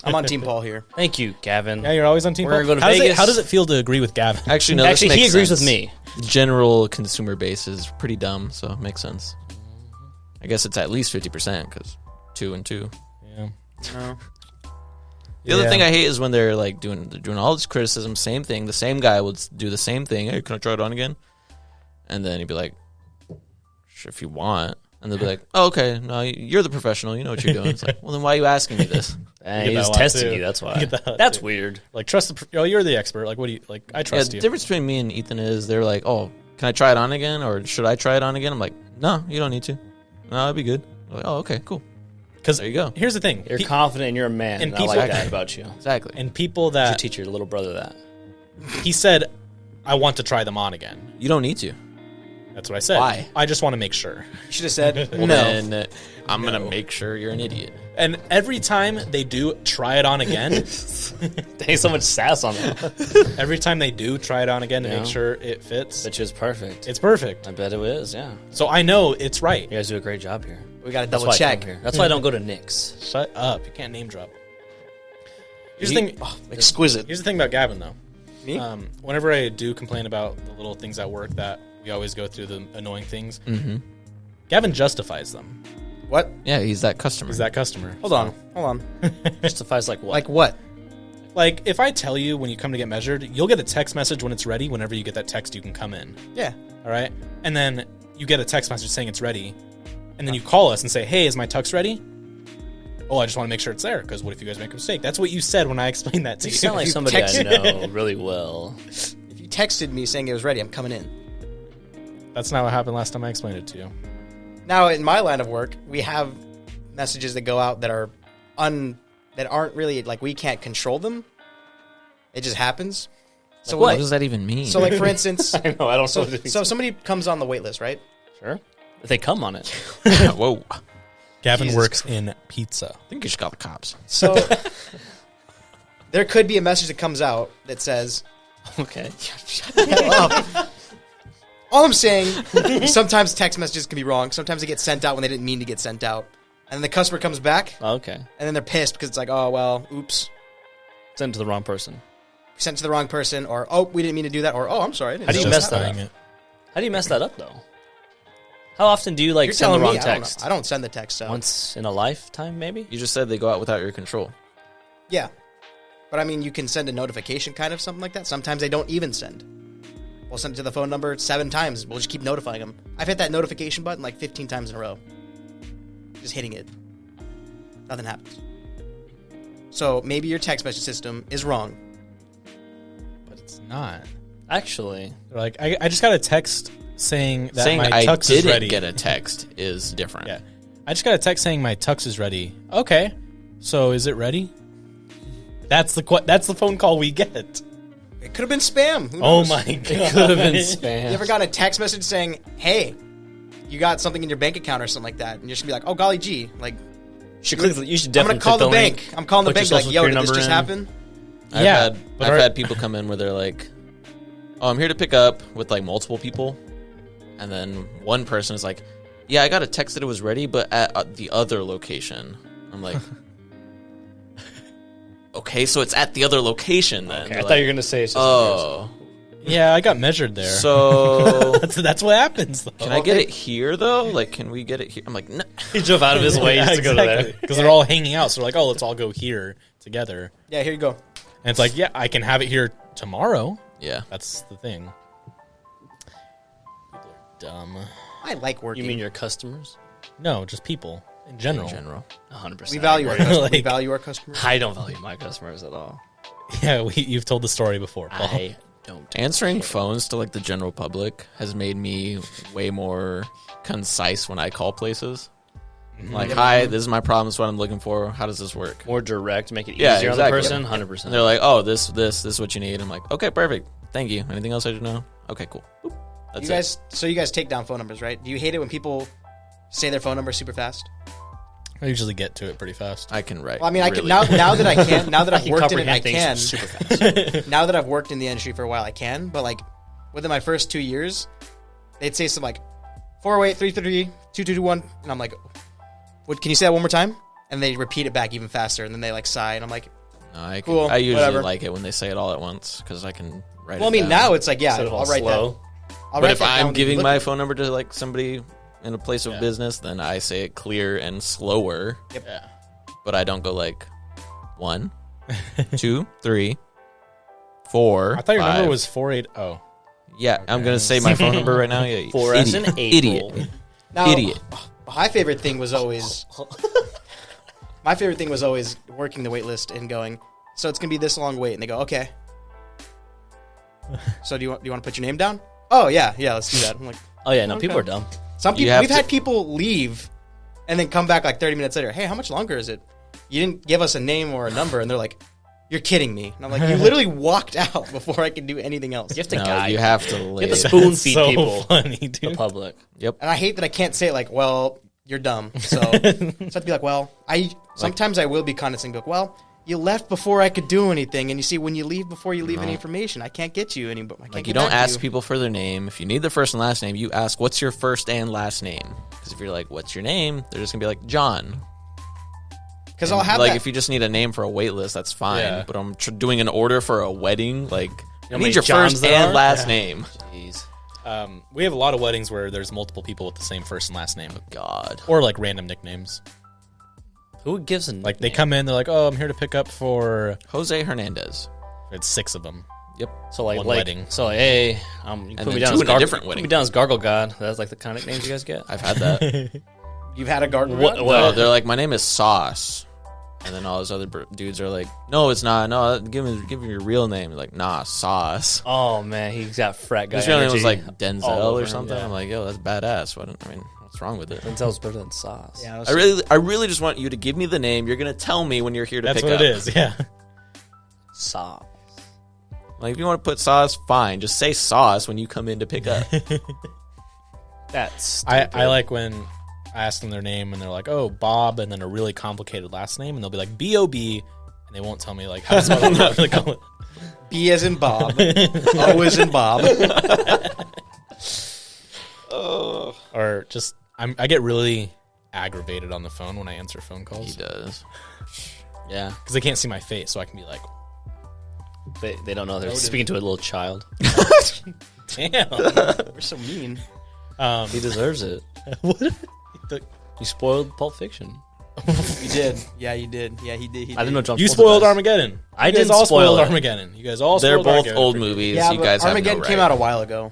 I'm on team Paul here. Thank you, Gavin. Yeah, you're always on team. We're Paul. gonna go to how does Vegas. how does it feel to agree with Gavin? Actually, no. this Actually, he makes agrees sense. with me. General consumer base is pretty dumb, so it makes sense. I guess it's at least 50% because 2 and 2. Yeah. The other Yeah. thing I hate is when they're like doing all this criticism, same thing. The same guy would do the same thing. Hey, can I try it on again? And then he'd be like, "Sure, if you want." And they'll be like, "Oh, okay. No, you're the professional. You know what you're doing." It's like, well, then why are you asking me this? And get he's that one, testing too. you, that's why. You get that, That's too. weird. Like, trust the. Oh, you're the expert. Like, what do you like? I Yeah, trust the you. difference between me and Ethan is they're like, "Oh, can I try it on again, or should I try it on again?" I'm like, "No, you don't need to. No, that'd be good." I'm like, "Oh, okay, cool." Because There you go. here's the thing. You're confident and you're a man, and and I people- like that about you. Exactly. and people You that teach your little brother that. he said, I want to try them on again. You don't need to. That's what I said. Why? I just want to make sure. You should have said Well, no. then I'm gonna make sure you're an idiot. And every time they do try it on again, Dang, so much sass on that. every time they do try it on again to Yeah. make sure it fits, Which is perfect. it's perfect. I bet it is, yeah. So I know it's right. You guys do a great job here. We got to That's double why I check. come here. That's why I don't go to Nick's. Shut up. You can't name drop. Here's the thing. Exquisite. Here's the thing about Gavin, though. Me? Whenever I do complain about the little things at work that we always go through, the annoying things, Gavin justifies them. What? Yeah, he's that customer. He's that customer. Hold on. Justifies like what? Like what? Like, if I tell you when you come to get measured, you'll get a text message when it's ready. Whenever you get that text, you can come in. Yeah. All right? And then you get a text message saying it's ready. And then you call us and say, hey, is my tux ready? oh, I just want to make sure it's there, because what if you guys make a mistake? That's what you said when I explained that to You you. sound like somebody I know really well. If you texted me saying it was ready, I'm coming in. That's not what happened last time I explained it to you. Now, in my line of work, we have messages that go out that are that aren't really, like, we can't control them. It just happens. So What does that even mean? So, like, for instance, I know, I don't know. so if somebody comes on the wait list, right? Sure. If they come on it. Whoa. Gavin Jesus works in pizza. I think you should call the cops. So there could be a message that comes out that says, Okay. shut the hell up. All I'm saying, sometimes text messages can be wrong. Sometimes they get sent out when they didn't mean to get sent out. And then the customer comes back, Okay. and then they're pissed because it's like, oh, well, oops. Send it to the wrong person. Sent to the wrong person, or, oh, we didn't mean to do that, or, oh, I'm sorry. I didn't How do you know mess that that happened." up? How do you mess that up, though? How often do you, like, You're send the telling wrong me, text? I don't send the text out. Once in a lifetime, maybe? You just said they go out without your control. Yeah. But, I mean, you can send a notification kind of something like that. Sometimes they don't even send. We'll send it to the phone number 7 times. We'll just keep notifying them. I've hit that notification button like 15 times in a row. Just hitting it. Nothing happens. So maybe your text message system is wrong. But it's not. Actually. They're like, I just got a text saying that Saying my I tux is didn't ready. get a text is different. Yeah. I just got a text saying my tux is ready. Okay. So is it ready? That's the phone call we get. It could have been spam. Who Oh knows? my god. Could have been spam. You ever got a text message saying, hey, you got something in your bank account or something like that? And you're just going to be like, oh, golly gee. Like, You should definitely I'm going to call click the link, bank. I'm calling the put bank your like, social yo, did security this just number in. happen? Yeah, I've had people come in where they're like, oh, I'm here to pick up with like multiple people. And then one person is like, yeah, I got a text that it was ready, but at the other location. I'm like, okay, so it's at the other location then. Okay, I They're thought like, you were going to say it's just oh. Yeah, I got measured there. So that's what happens though. can I get it here though? Like, can we get it here? I'm like, no. He drove out of his way just to go there. Because they're all hanging out. So they're like, oh, let's all go here together. Yeah, here you go. And it's like, yeah, I can have it here tomorrow. Yeah. That's the thing. People are dumb. I like working. You mean your customers? No, just people in general. 100%. we value our customers. we Like- value our customers. I don't value my customers at all. Yeah, you've told the story before, Paul. I don't. Answering phones to like the general public has made me way more concise when I call places. Like, hi, this is my problem. This is what I'm looking for. How does this work? More direct, make it Yeah, easier exactly. on the person, 100%. And they're like, oh, this is what you need. I'm like, okay, perfect. Thank you. Anything else I should know? Okay, cool. Boop. That's You guys, so you guys take down phone numbers, right? Do you hate it when people say their phone number super fast? I usually get to it pretty fast. I can write. Well, I mean, I can really now that I can, now that I've can worked in it, I comprehend can. things super fast. Now that I've worked in the industry for a while, I can. But like within my first 2 years, they'd say something like 408-333-2221, and I'm like, "What? Can you say that one more time?" And they repeat it back even faster, and then they like sigh, and I'm like, No, I Cool, I usually whatever. like it when they say it all at once because I can write "Well, I it mean, down. now it's like, yeah, Instead of all I'll write slow. that." I'll But write if that down I'm when you giving look my at it. phone number to like somebody in a place of business, then I say it clear and slower. Yeah. But I don't go like 1, 2, 3, 4. I thought your 5. number was 480. Yeah, I'm gonna say my phone number right now. Yeah, 4 as in April. Idiot. Now, Idiot. My favorite thing was always working the wait list and going, so it's gonna be this long wait, and they go, okay. So do you want to put your name down? Oh yeah, let's do that. I'm like, Oh, yeah, no, Okay. people are dumb. some You people have we've to- had people leave and then come back like 30 minutes later. Hey, how much longer is it? You didn't give us a name or a number, and they're like, you're kidding me. And I'm like, you literally walked out before I could do anything else. You have to No, guide. you have to lay You have to it. spoon That's feed so people, funny, the dude. public. Yep. And I hate that I can't say it like, well, you're dumb. So, so I'd be like, well, sometimes I will be condescending. Be like, well, you left before I could do anything, and you see, when you leave before you leave any information, I can't get you any. I can't Like, get you don't back to ask you. people for their name. If you need their first and last name, you ask, what's your first and last name? Because if you're like, what's your name? They're just going to be like, John. Because I'll have like, that. if you just need a name for a wait list, that's fine. Yeah. But I'm doing an order for a wedding. Like, I many need your Johns first there and are? last name. Jeez. We have a lot of weddings where there's multiple people with the same first and last name, God. or like random nicknames. Who gives a Like they come in, they're like, "Oh, I'm here to pick up for." Jose Hernandez. It's 6 of them. Yep. So like one like wedding. so like, hey, you And put then me down two as in a different put wedding. me down as Gargle God. That's like the kind of names you guys get. I've had that. You've had a garden. What- Oh, what- they're like, my name is Sauce. And then all his other dudes are like, no, it's not. No, give me your real name. Like, nah, Sauce. Oh man, he's got frat guy. His real name was energy like all Denzel over or him, something. yeah. I'm like, yo, that's badass. What's wrong with it? Denzel's better than Sauce. Yeah, I really just want you to give me the name. You're gonna tell me when you're here to That's pick what up. it is. Yeah. Sauce. Like, if you want to put Sauce, fine. Just say Sauce when you come in to pick up. That's I like when I ask them their name and they're like, oh, Bob, and then a really complicated last name, and they'll be like B-O-B, and they won't tell me like how to spell it. Really call it. B as in Bob. O as in Bob. Or just I get really aggravated on the phone when I answer phone He calls does. Yeah. because they can't see my face, so I can be like, They don't know they're speaking to a little child. damn. We're so mean. He deserves it. What? You spoiled Pulp Fiction. You did. Yeah, you did. Yeah, he did. I didn't know John. You Travolta spoiled does. Armageddon. I You guys didn't all spoil spoiled it. Armageddon. You guys all They're spoiled both Armageddon old for me. movies. Yeah, you but guys Armageddon have no came right. out a while ago.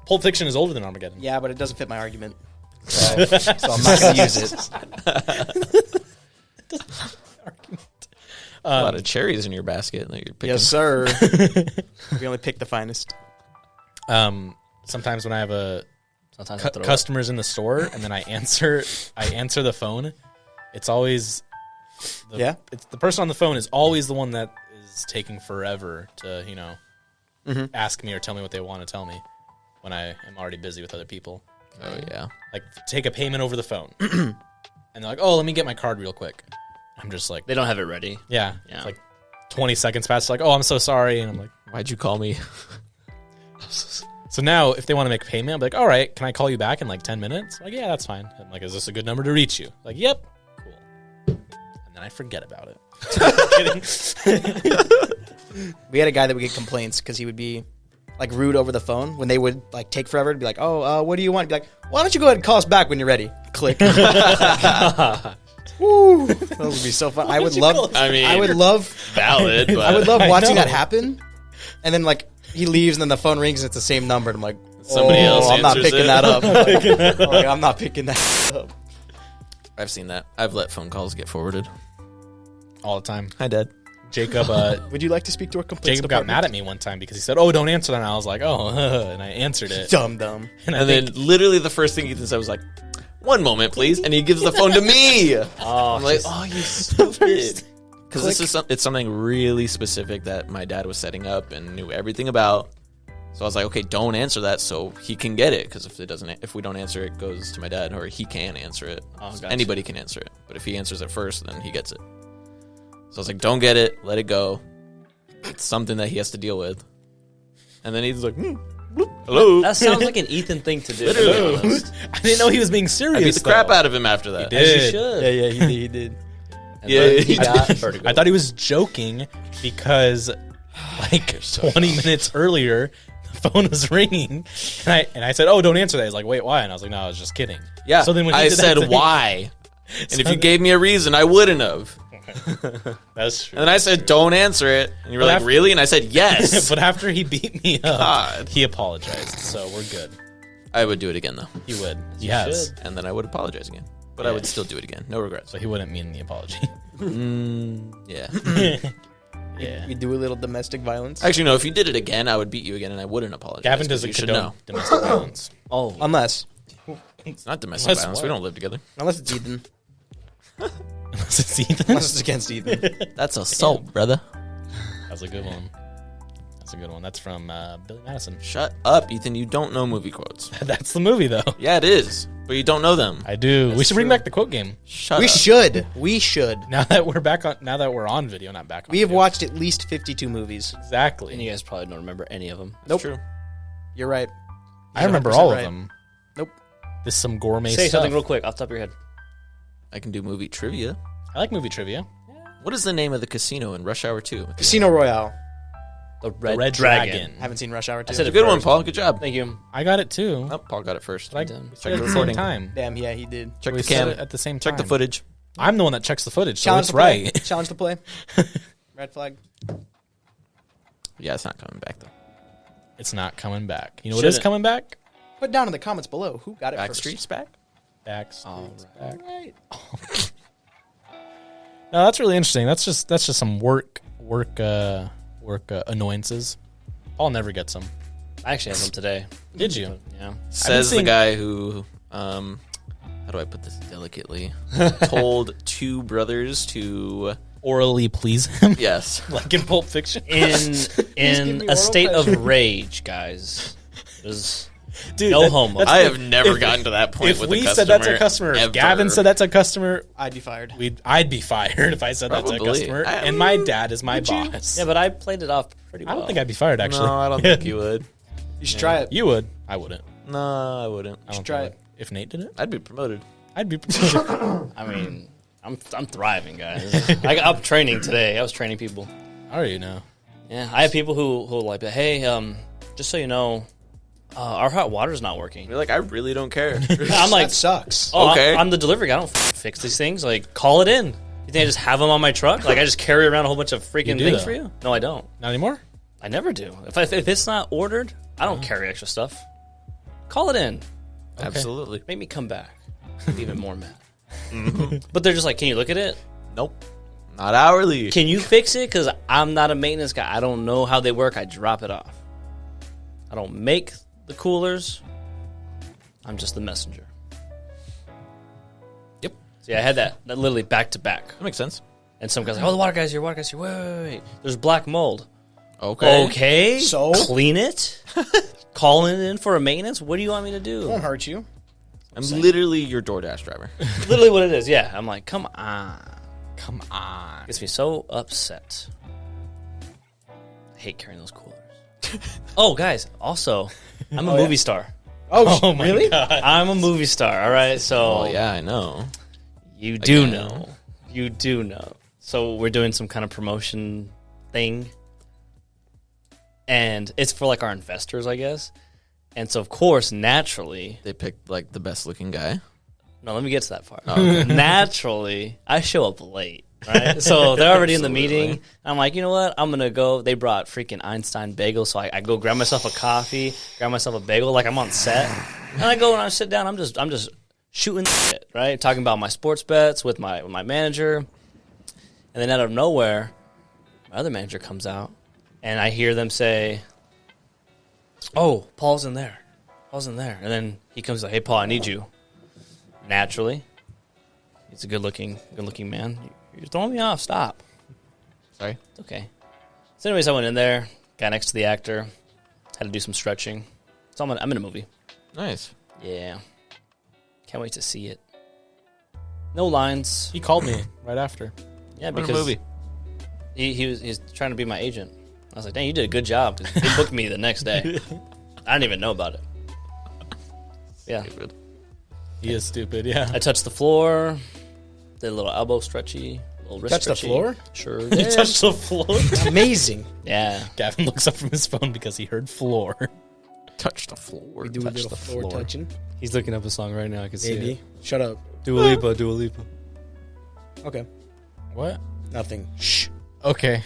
Pulp Fiction is older than Armageddon. Yeah, but it doesn't fit my argument. So I'm not going to use it. A lot of cherries in your basket that you're picking. Yes, sir. We only pick the finest. Sometimes when I have Sometimes I throw customers in the store and then I answer the phone, it's always it's the person on the phone is always the one that is taking forever to ask me or tell me what they want to tell me when I am already busy with other people. Oh, yeah. Like, take a payment over the phone. And they're like, oh, let me get my card real quick. I'm just like, They don't have it ready. yeah. Yeah. It's like 20 seconds past, like, oh, I'm so sorry. And I'm like, Why'd you call me? so now if they want to make a payment, I'm like, all right, can I call you back in like 10 minutes? Like, yeah, that's fine. I'm like, is this a good number to reach you? Like, yep. Cool. And then I forget about it. We had a guy that would get complaints because he would be like rude over the phone when they would like take forever to be like, oh, what do you want? Be like, why don't you go ahead and call us back when you're ready? Click. Woo. That would be so fun. I would love Valid, but I would love I watching know. that happen. And then like he leaves and then the phone rings and it's the same number and I'm like, Somebody else I'm not answers picking it. that up. Like, I'm not picking that up. I've seen that. I've let phone calls get forwarded. All the time. Hi, Dad. Jacob Would you like to speak to our complaints Jacob got mad at me one time because he said, oh, don't answer that. And I was like, oh, and I answered it. Dumb. And, And then literally the first thing Ethan said was like, one moment, please. And he gives the phone to me. Oh, I'm like, oh, you stupid. Because it's something really specific that my dad was setting up and knew everything about. So I was like, okay, don't answer that so he can get it. Because if we don't answer it, it goes to my dad, or he can answer it. Oh, gotcha. Anybody can answer it. But if he answers it first, then he gets it. So I was like, don't get it, let it go. It's something that he has to deal with. And then he's like, hello. that sounds like an Ethan thing to do. Literally. To be honest. I didn't know he was being serious. I beat the crap out of him after that. He As you did. should. Yeah, he did. And Yeah, then he he got did. vertigo. I thought he was joking because like 20 minutes earlier, the phone was ringing. And I said, oh, don't answer that. He's like, wait, why? And I was like, no, I was just kidding. Yeah. So then when he I did said that, why, and if you gave me a reason, I wouldn't have. That's true. And then I said, don't answer it, and you were But like, after- really? And I said, yes. But after he beat me up, God. he apologized. So we're good. I would do it again though, He would. He has. should. and then I would apologize again. But I would still do it again. No regrets. So he wouldn't mean the apology. Yeah. Yeah. We do a little domestic violence. Actually, no. If you did it again, I would beat you again, and I wouldn't apologize. Gavin 'cause doesn't you should condone know. domestic violence. Oh, Unless It's not domestic Unless violence. what? We don't live together. it's Ethan. Unless it's Ethan. Unless it's against Ethan. That's assault, brother. That's a good one. That's a good one. That's from Billy Madison. Shut up, Ethan. You don't know movie quotes. That's the movie, though. Yeah, it is, but you don't know them. I do. We should bring back the quote game. Shut We up. should. We should. Now that we're back on. Now that we're on video, not back on. We have video. watched at least 52 movies. Exactly. and you guys probably don't remember any of them. Nope. True. You're right. I remember 100% all of right. them. Nope. This is some gourmet Say stuff. something real quick off the top of your head. I can do movie trivia. I like movie trivia. What is the name of the casino in Rush Hour 2? Casino Royale. The The Red Dragon. Haven't seen Rush Hour 2. I said It's a it good one, first. Paul. Good job. Thank you. I got it too. Oh, Paul got it first. But I done. said it at the same recording. time. Damn, yeah, he did. Check We the said cam. it at the same time. Check the footage. I'm the one that checks the footage, so Challenge it's to play. right. Challenge to play. Red flag. Yeah, it's not coming back though. It's not coming back. You know what is Shouldn't. coming back? Put down in the comments below who got it first. Backstreet's back. Backstreet's back. Right. No, that's really interesting. That's just some work annoyances. Paul never gets them. I actually had them today. Did you? Yeah. Says the seeing- guy who, how do I put this delicately? Told two brothers to, Orally please him, yes. like in Pulp Fiction. In giving me a oral state pleasure. of rage, guys. There's Dude, no homo. I have never gotten to that point If with we a customer. said that's a customer, ever. if Gavin said that's a customer, I'd be fired. I'd be fired if I said that's a Probably. customer. And my dad is my boss. Yeah, but I played it off pretty well. I don't think I'd be fired, actually. No, I don't think you would. You should try it. You would. I wouldn't. No, I wouldn't. I don't try think I would. If Nate did it, I'd be promoted. I'd be. I mean, I'm thriving, guys. I'm training today. I was training people. I already know. Yeah, I have people who like, hey, just so you know, our hot water's not working. You're like, I really don't care. I'm like, That sucks. oh, okay. I'm the delivery guy. I don't fix these things. Like, call it in. You think I just have them on my truck? Like, I just carry around a whole bunch of freaking do, things though. for you? No, I don't. Not anymore. I never do. If it's not ordered, I don't carry extra stuff. Call it in. Absolutely. Make me come back. I'm even more mad. But they're just like, can you look at it? Nope. Not hourly. Can you fix it? Because I'm not a maintenance guy. I don't know how they work. I drop it off. I don't make the coolers. I'm just the messenger. Yep. See, I had that literally back to back. That makes sense. And some guy's like, oh, the water guy's here, water guy's here. Wait. There's black mold. Okay. Okay. So? Clean it? Calling it in for a maintenance? What do you want me to do? Won't hurt you. I'm literally your DoorDash driver. Literally what it is, yeah. I'm like, come on. Come on. Gets me so upset. I hate carrying those coolers. Oh, guys, also, I'm a movie star. Oh, my really? God. I'm a movie star, all right? So Oh, yeah, I know. you do Again. know. You do know. So we're doing some kind of promotion thing. And it's for like our investors, I guess. And so, of course, naturally, They picked, like, the best looking guy. no, let me get to that part. Naturally, I show up late, right? So they're already in the meeting. I'm like, you know what? I'm going to go. They brought freaking Einstein bagels. So I go grab myself a coffee, grab myself a bagel like I'm on set. And I go and I sit down. I'm just shooting shit, right? Talking about my sports bets with my manager. And then out of nowhere, my other manager comes out. And I hear them say, oh, Paul's in there. Paul's in there. And then he comes like, hey, Paul, I need you. Naturally. He's a good-looking man. You're throwing me off. Stop. Sorry. It's okay. So anyways, I went in there, got next to the actor, had to do some stretching. So I'm in a movie. Nice. Yeah. Can't wait to see it. No lines. He called me right after. Yeah, What a because movie. he's trying to be my agent. I was like, dang, you did a good job. 'Cause they booked me the next day. I didn't even know about it. Yeah. Stupid. He is stupid. Yeah. I touched the floor, did a little elbow stretchy, a little wrist Touched the stretchy. floor? Sure He did. touched the floor. Amazing. Yeah. Gavin looks up from his phone because he heard floor. Touch the floor. Do a Touch little the floor touching. He's looking up a song right now. I can see Maybe. it. Shut up. Dua Lipa, Dua Lipa. Okay. What? Nothing. Shh. Okay.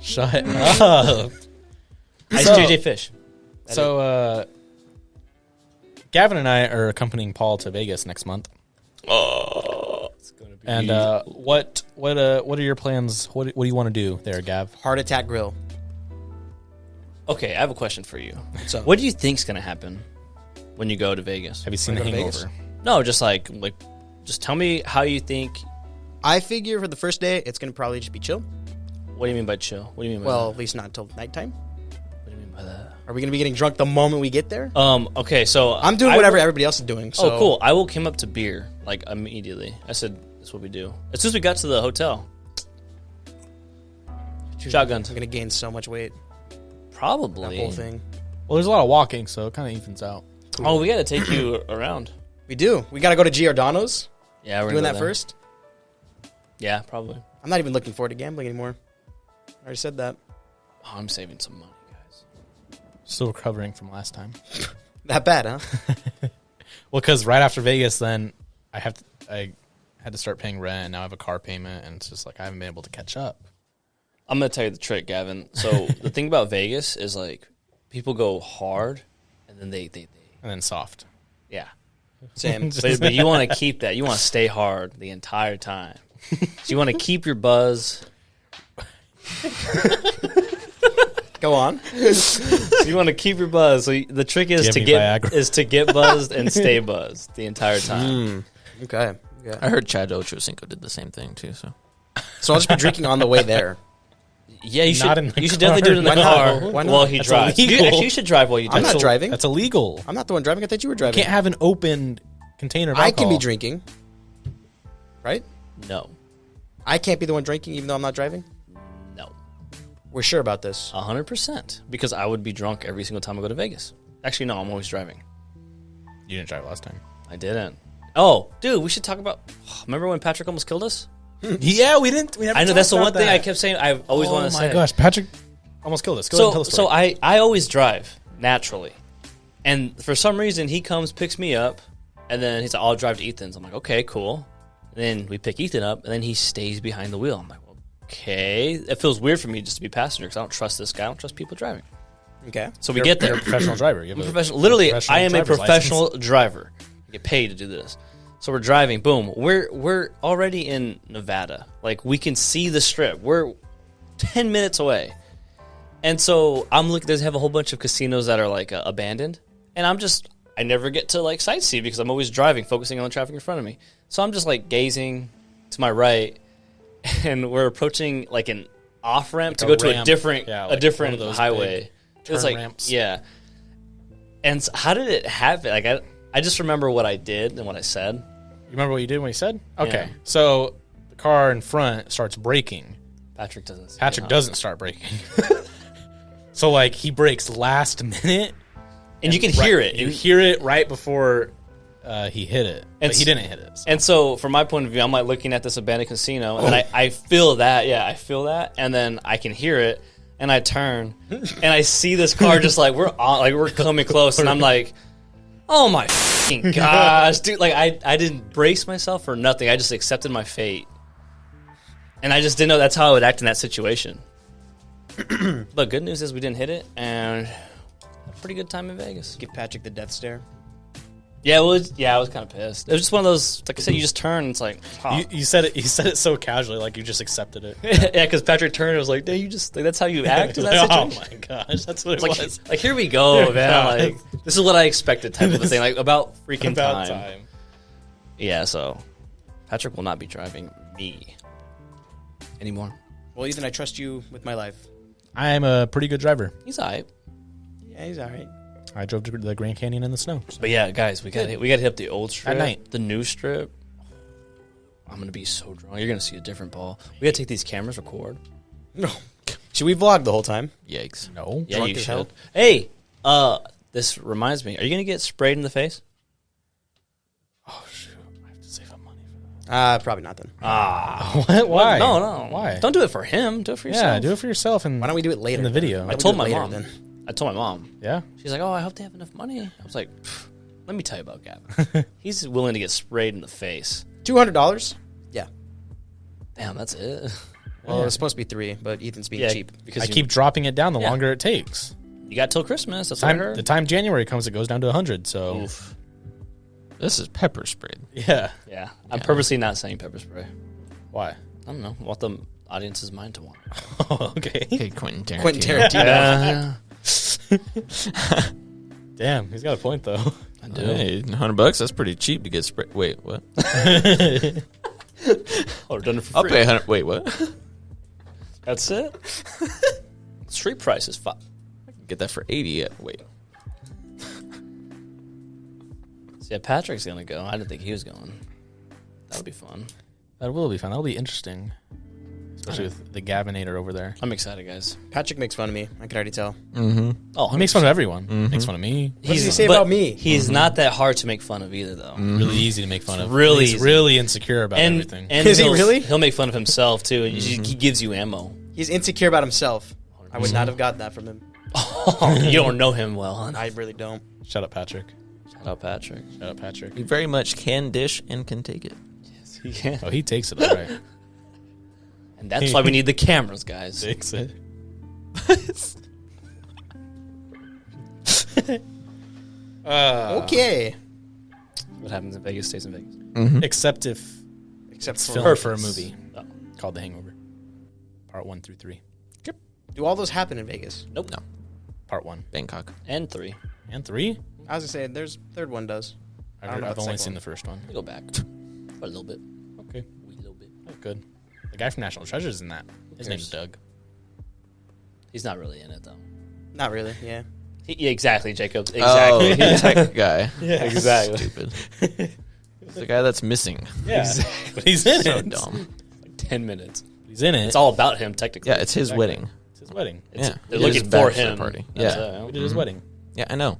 Shut up. Ice So- JJ Fish. So, Gavin and I are accompanying Paul to Vegas next month. It's gonna be And what are your plans? What do you want to do there, Gav? Heart attack grill. Okay, I have a question for you. So What do you think's gonna happen when you go to Vegas? Have you seen The Wanna go to Vegas? Hangover? No, just like just tell me how you think. I figure for the first day, it's going to probably just be chill. What do you mean by chill? What do you mean by Well, at least not until nighttime. that? What do you mean by that? Are we going to be getting drunk the moment we get there? Okay, so I'm doing whatever everybody else is doing. So. Oh, cool! I woke him up to beer like immediately. I said, "That's what we do." As soon as we got to the hotel, shotguns. I'm going to gain so much weight. Probably. That whole thing. Well, there's a lot of walking, so it kind of evens out. Oh, we got to take you around. We do. We got to go to Giordano's. Yeah, we're Doing gonna that go there. first. Yeah, probably. I'm not even looking forward to gambling anymore. I already said that. Oh, I'm saving some money, guys. Still recovering from last time. That bad, huh? Well, because right after Vegas, then I had to start paying rent, and now I have a car payment, and it's just like I haven't been able to catch up. I'm gonna tell you the trick, Gavin. So the thing about Vegas is like people go hard, and then they And then soft. yeah. Same. But you want to keep that. You want to stay hard the entire time. So you want to keep your buzz. Go on. So you want to keep your buzz. So the trick is to get buzzed and stay buzzed the entire time. Okay. I heard Chad Ochocinco did the same thing too. So I'll just be drinking on the way there. Yeah, you Not should. in the You should car. definitely do it in the Why not? car Why not? while he That's drives. illegal. Actually, you should drive while you drive. I'm not driving. That's illegal. I'm not the one driving. I thought you were You driving. can't have an open container of I alcohol. can be drinking. Right? No, I can't be the one drinking even though I'm not driving? no, We're sure about this. 100%. Because I would be drunk every single time I go to Vegas. Actually, no, I'm always driving. You didn't drive last time. I didn't. Oh, dude, we should talk about. Remember when Patrick almost killed us? Yeah, we didn't. We I know that's the one thing I kept saying. I always want to say. Oh my gosh, Patrick almost killed us. Go ahead and tell the So story. I always drive naturally, and for some reason he comes, picks me up, and then he's like, "I'll drive to Ethan's." I'm like, "Okay, cool." And then we pick Ethan up, and then he stays behind the wheel. I'm like, well, "Okay." It feels weird for me just to be passenger because I don't trust this guy. I don't trust people driving. Okay. So we get there. You're a professional driver. You have I'm a professional. Literally, professional I am a driver's professional license. driver. I get paid to do this. So we're driving. Boom. We're already in Nevada. Like we can see the strip. We're 10 minutes away. And so I'm looking. They have a whole bunch of casinos that are like abandoned. And I never get to like sightsee because I'm always driving, focusing on the traffic in front of me. So I'm just like gazing to my right, and we're approaching like an off ramp to a go to a ramp. different Yeah, like different one of those highway. big It's turn like ramps. yeah. And so how did it happen? Like I just remember what I did and what I said. You remember what you did when you said? Okay, Yeah. so the car in front starts braking. Patrick doesn't. say Patrick no. doesn't start braking. So like he brakes last minute, and you can hear it. You hear it right before he hit it, but he s- didn't hit it. So. And so, from my point of view, I'm like looking at this abandoned casino, and I feel that. Yeah, I feel that, and then I can hear it, and I turn, and I see this car just like we're coming close, and I'm like, oh my fucking gosh, dude! Like I didn't brace myself for nothing. I just accepted my fate, and I just didn't know that's how I would act in that situation. But good news is we didn't hit it, and had a pretty good time in Vegas. Give Patrick the death stare. Yeah, I was kind of pissed. It was just one of those, like I said, you just turn, and it's like, oh. You said it. You said it so casually, like you just accepted it. Yeah, because Patrick turned and was like, "Dang, you just like that's how you act in that Oh situation." my gosh, that's what it Like, was. like, here we go, man. Yeah. Like, this is what I expected, type of a thing. Like about freaking About time. Yeah, so Patrick will not be driving me anymore. Well, Ethan, I trust you with my life. I am a pretty good driver. He's alright. Yeah, he's all right. I drove to the Grand Canyon in the snow. But yeah, guys, we got to hit up the old strip At night. the new strip. I'm gonna be so drunk. You're gonna see a different ball. We gotta take these cameras, record. No. Should we vlog the whole time? yikes. No, Yeah, Drunk you as should. hell? Hey, this reminds me. Are you gonna get sprayed in the face? Oh shoot, I have to save up money for that. Probably not then. What? Why? No. Why? Don't do it for him. Do it for yourself. Yeah, do it for yourself. And Why don't we do it later? in the video? Why I don't we told do it my later mom. then? I told my mom. Yeah. She's like, "Oh, I hope they have enough money." I was like, "Let me tell you about Gavin. He's willing to get sprayed in the face." $200? Yeah. Damn, that's it. Well, it's supposed to be $3, but Ethan's being cheap. because I you, keep dropping it down the Yeah. longer it takes. you got till Christmas. That's what I The heard. time January comes, it goes down to 100. So Oof. This is pepper sprayed. yeah. Yeah, I'm purposely not saying pepper spray. Why? I don't know. I want the audience's mind to want. Oh, okay. Okay, Quentin Tarantino. Quentin Tarantino. Yeah, Damn, he's got a point though. I do. Hey, $100. That's pretty cheap to get sprayed. Wait, what? Oh, we're done it for I'll free. pay 100. Wait, what? That's it. Street price is fine. Get that for 80. Wait. So yeah, Patrick's gonna go. I didn't think he was going. That'll be fun. That will be fun. That'll be interesting, especially with the Gavinator over there. I'm excited, guys. Patrick makes fun of me. I can already tell. Oh, He makes fun of everyone. Makes fun of me. What does he say about me? He's not that hard to make fun of either, though. Really easy to make fun of. really He's easy. really insecure about And, everything. and Is he he'll- really? He'll make fun of himself too. And he gives you ammo. He's insecure about himself. I would not have gotten that from him. You don't know him well, huh? I really don't. Shut up, Patrick. Shout out, Patrick. Shut up, Patrick. He very much can dish and can take it. Yeah. Oh, he takes it all right. And that's why we need the cameras, guys. Takes it. Okay. What happens in Vegas stays in Vegas. Except if Except it's for filmed for a purpose. movie Oh. called The Hangover. Part 1 through 3. Do all those happen in Vegas? Nope. No. Part 1 Bangkok. And 3. and 3. I was gonna say there's third one does. I don't know I've about the only second seen one. the first one. We go back for a little bit. Okay, Wee little bit. oh, good. The guy from National Treasure's in that. His name's Doug. He's not really in it though. Not really. Yeah. Yeah, exactly, Jacob. Oh, Exactly. the tech guy. Yeah, exactly. Stupid. It's the guy that's missing. Yeah, but he's in So it. dumb. 10 minutes. He's in it. It's all about him, technically. Yeah, it's his wedding. It's his wedding. It's- Yeah. They're It is looking his for bachelor him. party. That's Yeah. We did his wedding. Yeah, I know.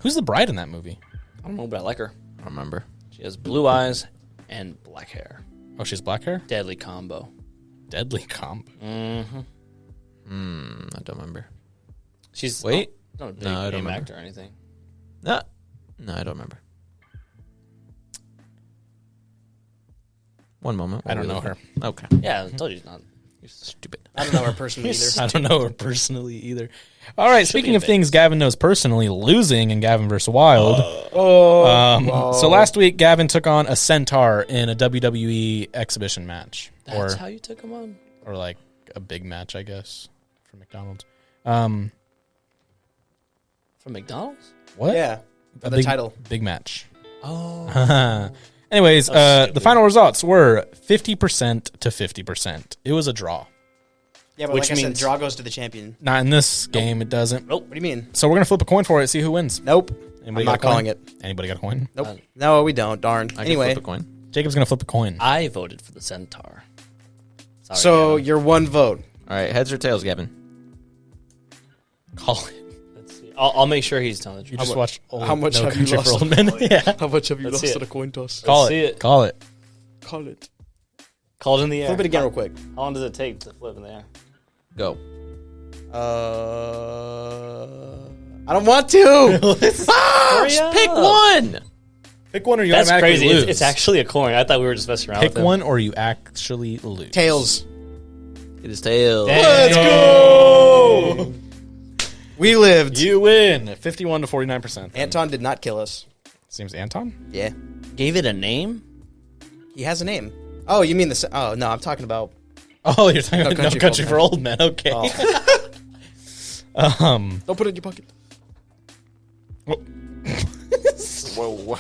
Who's the bride in that movie? I don't know, but I like her. I don't remember. She has blue eyes and black hair. Oh, she's black hair. Deadly combo. Deadly comp. Mm-hmm. I don't remember. She's Wait. not a big No, I don't name remember. actor or anything. No, I don't remember. One moment. I don't know her. Okay. Yeah, I told you it's not. You're stupid. I don't know her personally either. I don't know her personally either. All right, speaking of things Gavin knows personally, losing in Gavin vs. Wild. So last week, Gavin took on a centaur in a WWE exhibition match. That's how you took him on? Or like a big match, I guess, for McDonald's. Um, From McDonald's? what? Yeah. For A the big, title. Big match. Oh. Anyways, That's the stupid. final results were 50% to 50%. It was a draw. Yeah, but Which like I said, means- the draw goes to the champion. Not in this game, it doesn't. Nope. What do you mean? So we're going to flip a coin for it, see who wins. Nope. Anybody I'm got not a coin? calling it. Anybody got a coin? Nope. No, we don't. Darn. I Anyway, can flip a coin. Jacob's going to flip a coin. I voted for the centaur. Sorry, so Gavin. you're one vote. All right, heads or tails, Gavin? Call it. Let's see. I'll make sure he's telling the You truth. just watched how much have you Country for lost? Old Men? Yeah. How much have you Let's see it. a coin toss? Call see it. it. Call it. Call it. Called in the air. Flip it again real quick. How long does it take to flip in the air? Go. I don't want to. Hurry up. Pick one. Pick one or you That's automatically crazy. lose. It's actually a coin. I thought we were just messing around Pick with him. one or you actually lose. Tails. It is tails. Let's go! We lived. You win. 51 to 49%. Anton did not kill us. Seems Anton? Yeah. Gave it a name? He has a name. Oh, you mean the... Oh, no, I'm talking about... Oh, you're talking about No Country for Old Men. Okay. Don't put it in your pocket. Whoa.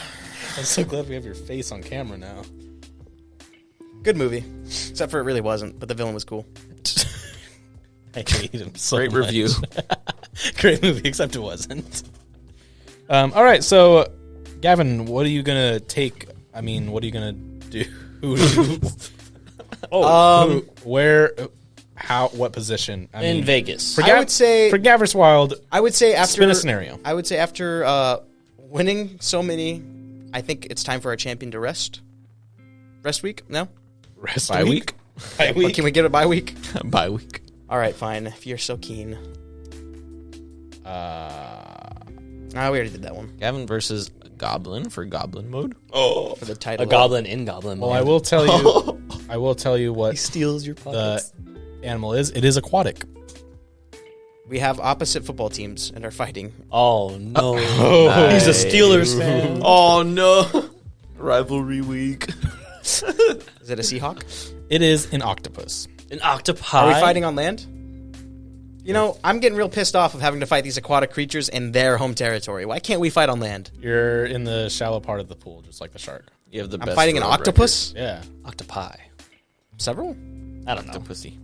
I'm so glad we have your face on camera now. Good movie. Except for it really wasn't, but the villain was cool. I hate him so Great much. review. Great movie, except it wasn't. All right, so Gavin, what are you gonna take? I mean, what are you gonna do? Where? How? What position? I In mean, Vegas. for I would say- for Gavin Wild. I would say after... Spin a scenario. I would say after winning so many, I think it's time for our champion to rest. Rest week? No? Rest Bye week? Bye week. Can we get a bye week? Bye week. All right, fine. If you're so keen. We already did that one. Gavin versus a goblin for goblin mode. For the title. A goblin in goblin Well, mode. I will tell you. I will tell you He what steals your the pockets. animal is. It is aquatic. We have opposite football teams and are fighting. Oh, no. Nice. He's a Steelers fan. Oh no! Rivalry week. Is it a Seahawk? It is an octopus. An octopi. Are we fighting on land? You know, I'm getting real pissed off of having to fight these aquatic creatures in their home territory. Why can't we fight on land? You're in the shallow part of the pool, just like the shark. You have the I'm best fighting an road octopus? Yeah. Octopi. Several? I don't know. Octopussy.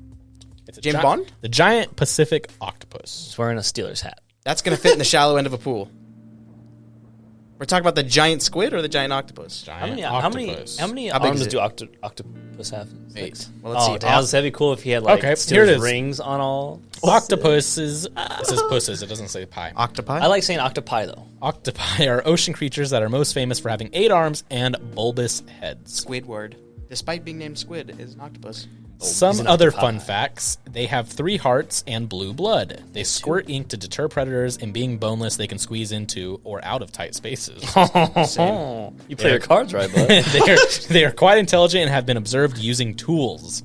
It's a James Bond? The giant Pacific octopus. He's wearing a Steelers hat. That's going to fit in the shallow end of a pool. We're talking about the giant squid or the giant octopus? Giant How many octopus. How big arms is do it? octopus have? 8. Well, let's Oh, see. damn, that'd be cool if he had like Okay, Steelers here it is. rings on all. Octopuses. It says pusses. It doesn't say pie. Octopi? I like saying octopi though. Octopi are ocean creatures that are most famous for having 8 arms and bulbous heads. Squidward. Despite being named Squid, is an octopus. he's Some an other octopi. fun facts: they have 3 hearts and blue blood. They squirt ink to deter predators, and being boneless, they can squeeze into or out of tight spaces. You play your cards right, bud. they are quite intelligent and have been observed using tools.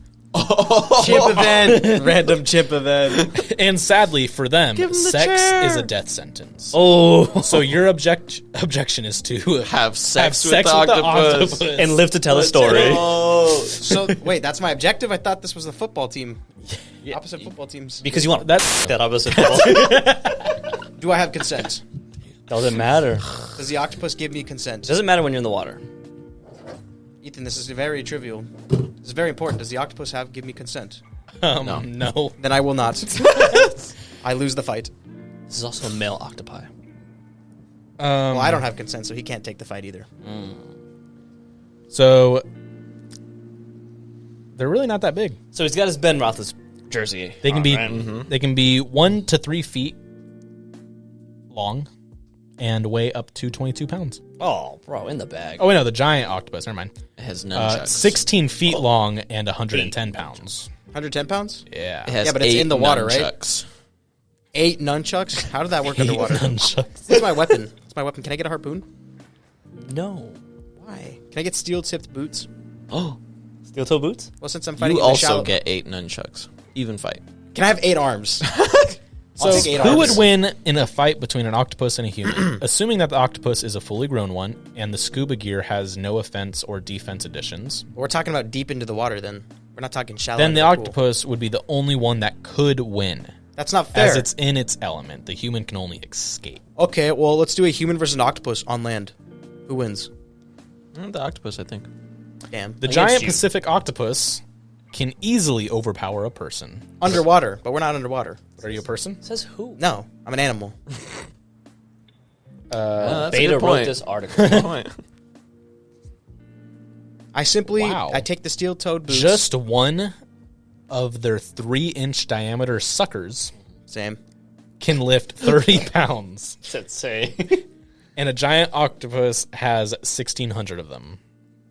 Chimp event. Random chimp event. And sadly for them, Give 'em the sex chair. is a death sentence. Oh, So your objection is to Have sex with sex the with the octopus. octopus. and live to tell a story. Oh, so wait, that's my objective? I thought this was the football team. Opposite football teams. Because you want That- that opposite football. Do I have consent? Doesn't matter. Does the octopus give me consent? Doesn't matter when you're in the water. Ethan, this is very trivial. This is very important. Does the octopus give me consent? No. Then I will not. I lose the fight. This is also a male octopi. Well, I don't have consent, so he can't take the fight either. So they're really not that big. So he's got his Ben Roethlisberger jersey. They can on, be right? they can be 1 to 3 feet long and weigh up to 22 pounds. Oh, bro, in the bag. Oh wait, no, the giant octopus. Never mind. It has nunchucks. 16 feet long and 110 pounds. 110 pounds? Yeah. It has Yeah, but it's 8 in the water, right? nunchucks. 8 nunchucks? How did that work underwater? Nunchucks. What's my weapon? What's my weapon? Can I get a harpoon? No. Why? Can I get steel-tipped boots? Oh, steel toe boots. Well, since I'm fighting You in the also shallow... get 8 nunchucks. Even fight. Can I have 8 arms? So take 8 who arms. would win in a fight between an octopus and a human? Assuming that the octopus is a fully grown one and the scuba gear has no offense or defense additions, We're talking about deep into the water, then. We're not talking shallow. then the into pool. octopus would be the only one that could win. That's not fair. As it's in its element. The human can only escape. Okay, well, let's do a human versus an octopus on land. Who wins? The octopus, I think. Damn. The Against giant you. Pacific octopus can easily overpower a person. Underwater, but we're not underwater. Are you a person? Says who? No, I'm an animal. That's a Beta good wrote point. this article. Good point. I simply, Wow. I take the steel-toed boots. Just one of their 3-inch diameter suckers Same. can lift 30 pounds. Said say. And a giant octopus has 1,600 of them.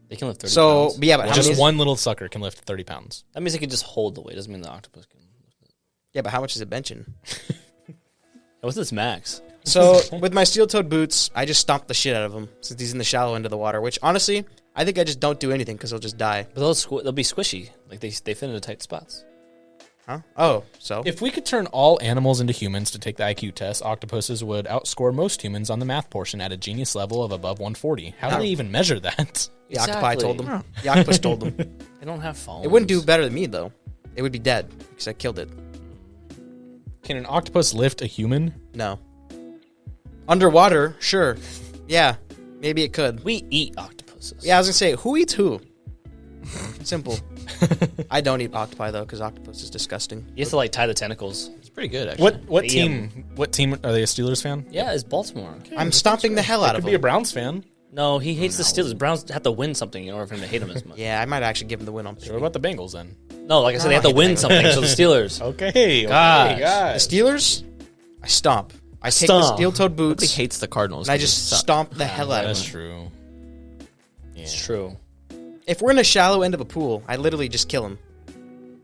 They can lift 30 So, pounds. but yeah, but how Just many? one little sucker can lift 30 pounds. That means they can just hold the weight. Doesn't mean the octopus can. Yeah, but how much is it benching? What's this max? So with my steel-toed boots, I just stomp the shit out of him since he's in the shallow end of the water. Which honestly, I think I just don't do anything because he'll just die. But they'll be squishy. Like they fit into tight spots. Huh? Oh, so If we could turn all animals into humans to take the IQ test, octopuses would outscore most humans on the math portion at a genius level of above 140. How do they even measure that? the octopi Exactly. told them. The octopus told them. They don't have phones. It wouldn't do better than me though. It would be dead because I killed it. Can an octopus lift a human? No. Underwater, sure. Yeah, maybe it could. We eat octopuses. Yeah, I was gonna say, who eats who? Simple. I don't eat octopi though, because octopus is disgusting. You have to like tie the tentacles. It's pretty good, actually. What Eat team? What team are they? A Steelers fan? Yeah, it's Baltimore. I'm stomping the hell out Could of be a him. Browns fan. No, he hates the Steelers. Browns have to win something in order for him to hate them as much. Yeah, I might actually give him the win on What pick. about the Bengals then? No, like I said, they have I to hate win the something. So the Steelers. Okay. Gosh. The Steelers, I stomp. I take Stomp. the steel-toed Nobody boots hates the Cardinals. and I 'cause just they suck. stomp the hell out of That's them. true. It's true. If we're in a shallow end of a pool, I literally just kill him.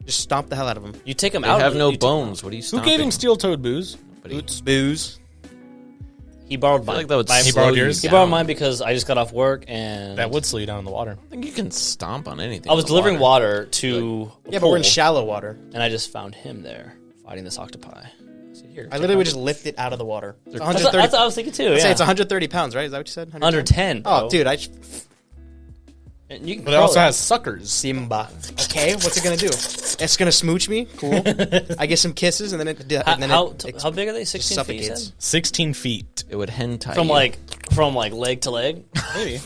Just stomp the hell out of him. You take them They out. have no you bones. What are you Who stomping? gave him steel-toed booze? Booze. He borrowed I feel mine. like that would Mine- He slow borrowed you yours? He down. borrowed mine because I just got off work and That would slow you down in the water. I think you can stomp on anything. I was in the delivering water to a Yeah, but we're in pool, shallow water. and I just found him there fighting this octopi. I said, "Here, I take literally mine." would just lift it out of the water. It's That's 130. what I was thinking too. I'd say Yeah, it's 130 pounds, right? Is that what you said? under 10. Oh, bro. dude, And you can But it curl also it. has suckers. Simba. Okay, what's it gonna do? It's gonna smooch me. Cool. I get some kisses, and then it. How, And then how, it how big are they? 16 feet. you suffocates. said? 16 feet. It would hen tie From you. like leg to leg. Maybe. It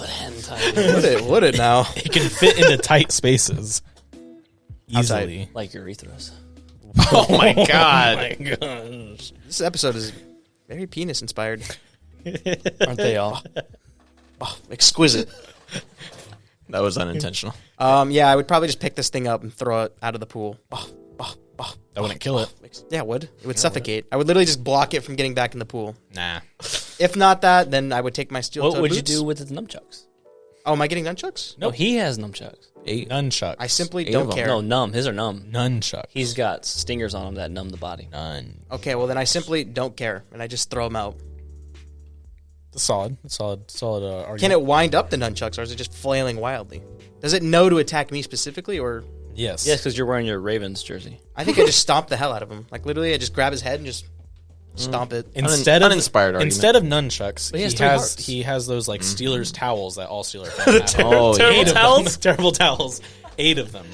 would hand tie you. Would it now? It can fit into tight spaces. Outside. Easily. like urethras. Oh my god. my gosh. This episode is very penis inspired. Aren't they all? Oh, exquisite. That was unintentional. Yeah, I would probably just pick this thing up and throw it out of the pool. That wouldn't kill it. Yeah, it would. It would suffocate. I would literally just block it from getting back in the pool. Nah. If not that, then I would take my steel What toe would you boots. do with the nunchucks? Oh, am I getting nunchucks? No, he has nunchucks. 8. Nunchucks. I simply 8 don't of them. care. No, numb. His are numb. Nunchucks. He's got stingers on him that numb the body. None. Okay, well then I simply don't care, and I just throw them out. Solid argument. Can it wind up the nunchucks, or is it just flailing wildly? Does it know to attack me specifically, or Yes. Yes, because you're wearing your Ravens jersey. I think I just stomped the hell out of him. Like literally, I just grab his head and just stomp it. Uninspired argument. Instead of nunchucks, he has 3 hearts. he has those like Steelers towels that all Steelers fans have. Oh, yeah. Eight of them. Terrible towels. 8 of them.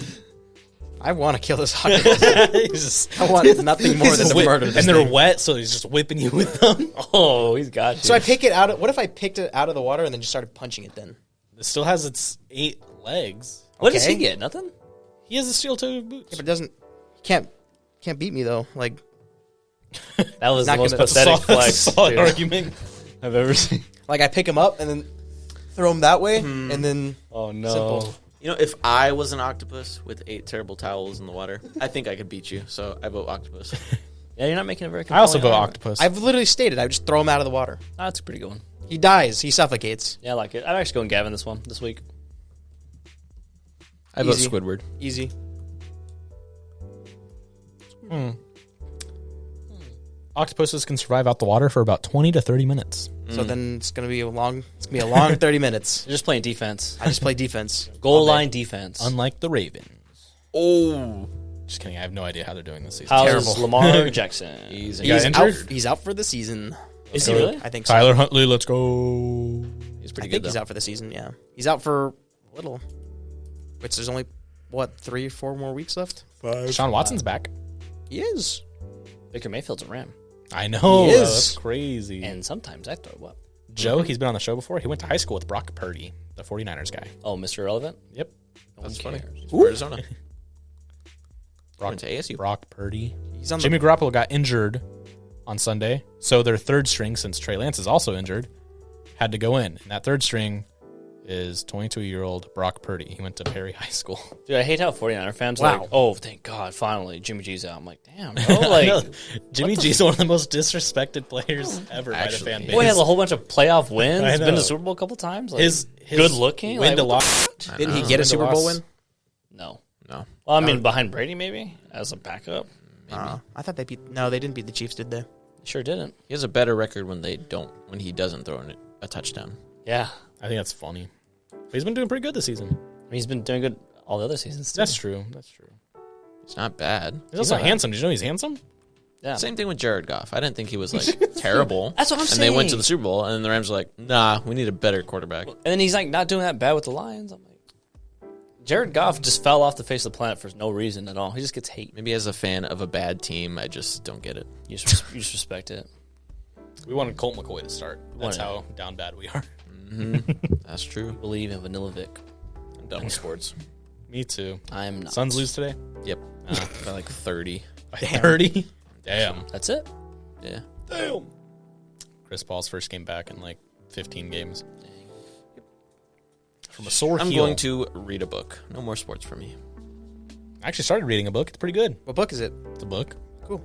I want to kill this octopus. I want nothing more than to murder this and thing. they're wet, so he's just whipping you with them. Oh, he's got you. So I pick it out. What if I picked it out of the water and then just started punching it? Then It still has its 8 legs. What does okay. he get? Nothing? He has a steel-toed boots. yeah, but it doesn't. Can't beat me though. Like That was the Not most gonna- pathetic That's a flex solid dude, argument. I've ever seen. I pick him up and then throw him that way, and then Oh, no. simple. You know, if I was an octopus with 8 terrible towels in the water, I think I could beat you. So I vote octopus. Yeah, you're not making a very I also vote compelling octopus. I've literally stated I would just throw him out of the water. argument. That's a pretty good one. He dies. He suffocates. Yeah, I like it. I'm actually going Gavin this week. I vote Easy. Squidward. Easy. Octopuses can survive out the water for about 20 to 30 minutes. So then it's gonna be a long 30 minutes. You're just playing defense. I just play defense. Goal line defense. Unlike the Ravens. Oh. Just kidding. I have no idea how they're doing this season. How's terrible. Lamar Jackson? Easy. got injured? He's out for the season. Is he really? I think so. Tyler Huntley, let's go. He's I pretty think good, he's though. out for the season. Yeah, he's out for a little. Which there's only 3 or 4 more weeks left. Sean Watson's back. He is. Baker Mayfield's a Ram. I know. He is. That's crazy. And sometimes I throw up. Joe, he's been on the show before. He went to high school with Brock Purdy, the 49ers guy. Oh, Mr. Irrelevant? Yep. That's funny. cares? Arizona. Brock, Went to ASU. Brock Purdy. He's on Jimmy Garoppolo got injured on Sunday, so their third string, since Trey Lance is also injured, had to go in. And that third string is 22-year-old Brock Purdy. He went to Perry High School. Dude, I hate how 49er fans Wow. like, oh, thank God, finally, Jimmy G's out. I'm like, damn, bro. Like, Jimmy G's one of the most disrespected players ever by the Actually, fan base. boy has a whole bunch of playoff wins. I He's been to know. the Super Bowl a couple times. Like, his good looking. win Like, to what loss. Didn't he get a Super Bowl win? No. No. Well, I mean, behind Brady, maybe, as a backup. I thought they beat. No, they didn't beat the Chiefs, did they? Sure didn't. He has a better record when he doesn't throw a touchdown. Yeah. I think that's funny. But he's been doing pretty good this season. I mean, he's been doing good all the other seasons, too. That's true. That's true. He's not bad. He's also handsome. Did you know he's handsome? Yeah. Same thing with Jared Goff. I didn't think he was like terrible. That's what I'm and saying. they went to the Super Bowl, and then the Rams were like, "Nah, we need a better quarterback." And then he's like not doing that bad with the Lions. I'm like, Jared Goff just fell off the face of the planet for no reason at all. He just gets hate. Maybe as a fan of a bad team, I just don't get it. You just respect it. We wanted Colt McCoy to start. That's Wanted- how down bad we are. That's true. Believe in Vanilla Vic. I'm done with sports. Me too. I'm not. Suns lose today? Yep. By like 30. By 30? Damn. That's it. Yeah. Damn. Chris Paul's first game back in like 15 games. From a sore I'm heel. going to read a book. No more sports for me. I actually started reading a book. It's pretty good. What book is it? It's a book. Cool.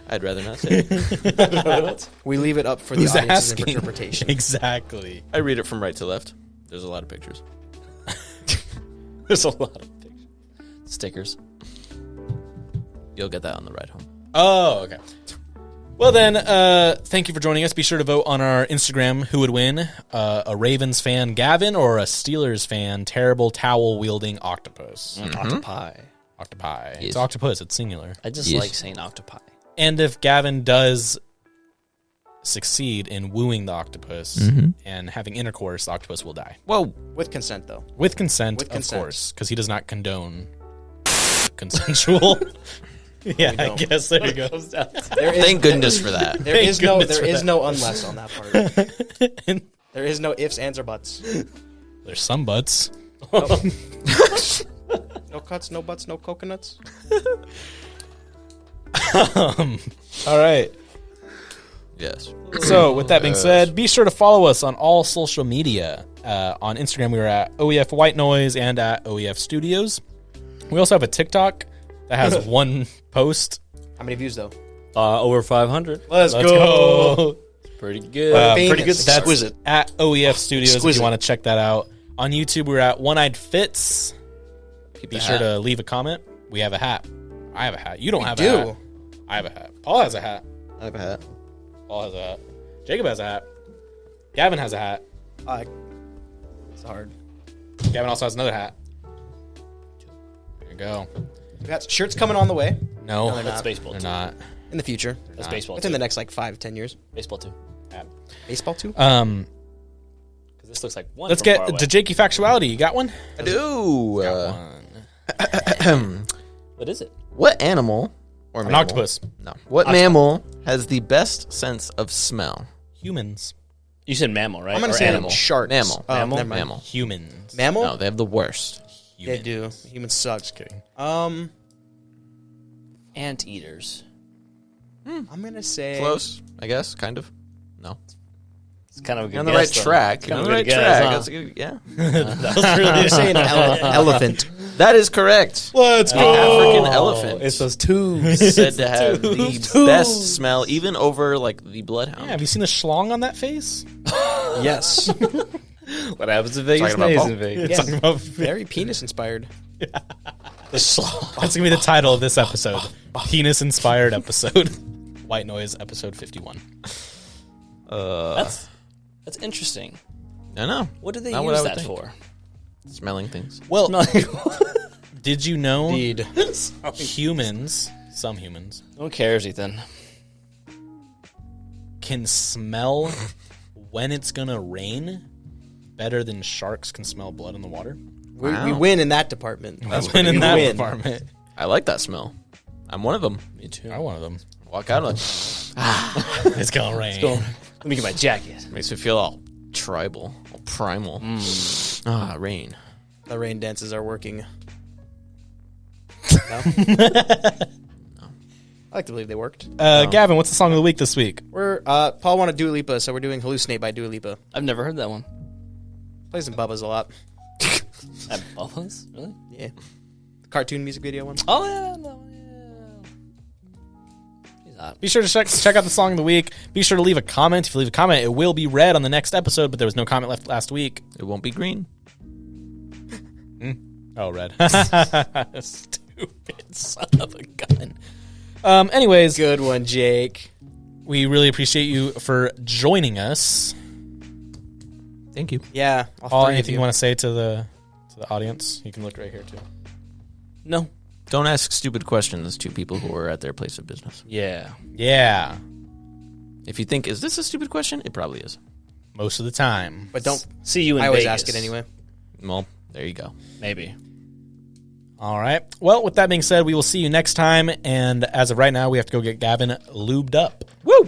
I'd rather not say. We leave it up for the Who's audience's asking? interpretation. Exactly. I read it from right to left. There's a lot of pictures. There's a lot of pictures. Stickers. You'll get that on the ride home. Oh, okay. Well then, thank you for joining us. Be sure to vote on our Instagram who would win, a Ravens fan, Gavan, or a Steelers fan, terrible towel-wielding octopus. Octopi. Octopi. Yes. It's octopus. It's singular. I just Yes. like saying octopi. And if Gavin does succeed in wooing the octopus and having intercourse, the octopus will die. Whoa. With consent, though. With consent, With of consent. course, because he does not condone consensual. Yeah, I guess there you go. There is, Thank goodness for that. there is no goodness there for is that. no unless on that part. And There is no ifs, ands, or buts. there's some butts. No cuts, no butts, no coconuts. All right. Yes. So, with that being said, be sure to follow us on all social media. On Instagram, we are at OEF White Noise and at OEF Studios. We also have a TikTok that has one post. How many views, though? Over 500. Let's go. Pretty good. Pretty good. That's Exquisite. at OEF Studios if Exquisite. you want to check that out. On YouTube, we're at One Eyed Fits. Be sure to leave a comment. We have a hat. I have a hat. You don't have a hat. Do. I have a hat. Paul has a hat. I have a hat. Paul has a hat. Jacob has a hat. Gavin has a hat. It's hard. Gavin also has another hat. There you go. We got shirts coming on the way No, they're That's not. baseball they're too. not. in the future. That's baseball Within too. the next like 5-10 years. Baseball too. Baseball too. Um, Because this looks like one. let's from far get away. to Jakey factuality. You got one? I do. What is it? What animal or An mammal? octopus. No. What mammal has the best sense of smell? Humans. You said mammal, right? I'm gonna Or say animal. sharks. Mammal. Oh, Mammal? never mind. Mammal. Humans. Mammal. No, they have the worst. They do. Humans suck. Just kidding. Anteaters. I'm gonna say Close, I guess. Kind of. No. It's kind of a good You're on the guess, right though. track. It's You're kind on of the a right good guess, track. huh? That's a good, yeah. That was really You're saying elephant. That is correct. Let's The African elephant It's those tubes. said to have the best smell, even over like the bloodhound. Yeah, have you seen the schlong on that face? Yes. What happens in Vegas Talking about stays Paul. in Vegas. Yes. Talking about- Very penis inspired. The slaw. That's gonna be the title of this episode. Penis inspired episode. White Noise episode 51. That's interesting. I know. What do they Not what I use would that think. for? Smelling things. Well, No did you know Indeed. humans, some humans, one cares, Ethan. can smell when it's gonna rain better than sharks can smell blood in the water? We Wow. win in that department. That's been in We that win. department. I like that smell. I'm one of them. Me too. I'm one of them. Walk out like It's gonna rain. Let me get my jacket. makes me feel all tribal, all primal. Ah, rain. The rain dances are working. No? I like to believe they worked. Gavin, what's the song of the week this week? We're Paul wanted Dua Lipa, so we're doing "Hallucinate" by Dua Lipa. I've never heard that one. Plays in Bubba's a lot. At Bubba's? Really? Yeah, the cartoon music video one. Oh yeah, no, yeah. He's hot. Be sure to check out the song of the week. Be sure to leave a comment. If you leave a comment, it will be read on the next episode, but there was no comment left last week. It won't be green. Oh, red. Stupid son of a gun. Anyways, Good one, Jake. we really appreciate you for joining us. Thank you. Yeah. Paul, anything you want to say to the audience? You can look right here too. No. Don't ask stupid questions to people who are at their place of business. Yeah. Yeah, If you think, is this a stupid question? It probably is. most of the time. But don't. See you in I always Vegas. ask it anyway. Well, there you go. Maybe. All right. Well, with that being said, we will see you next time. And as of right now, we have to go get Gavin lubed up. Woo!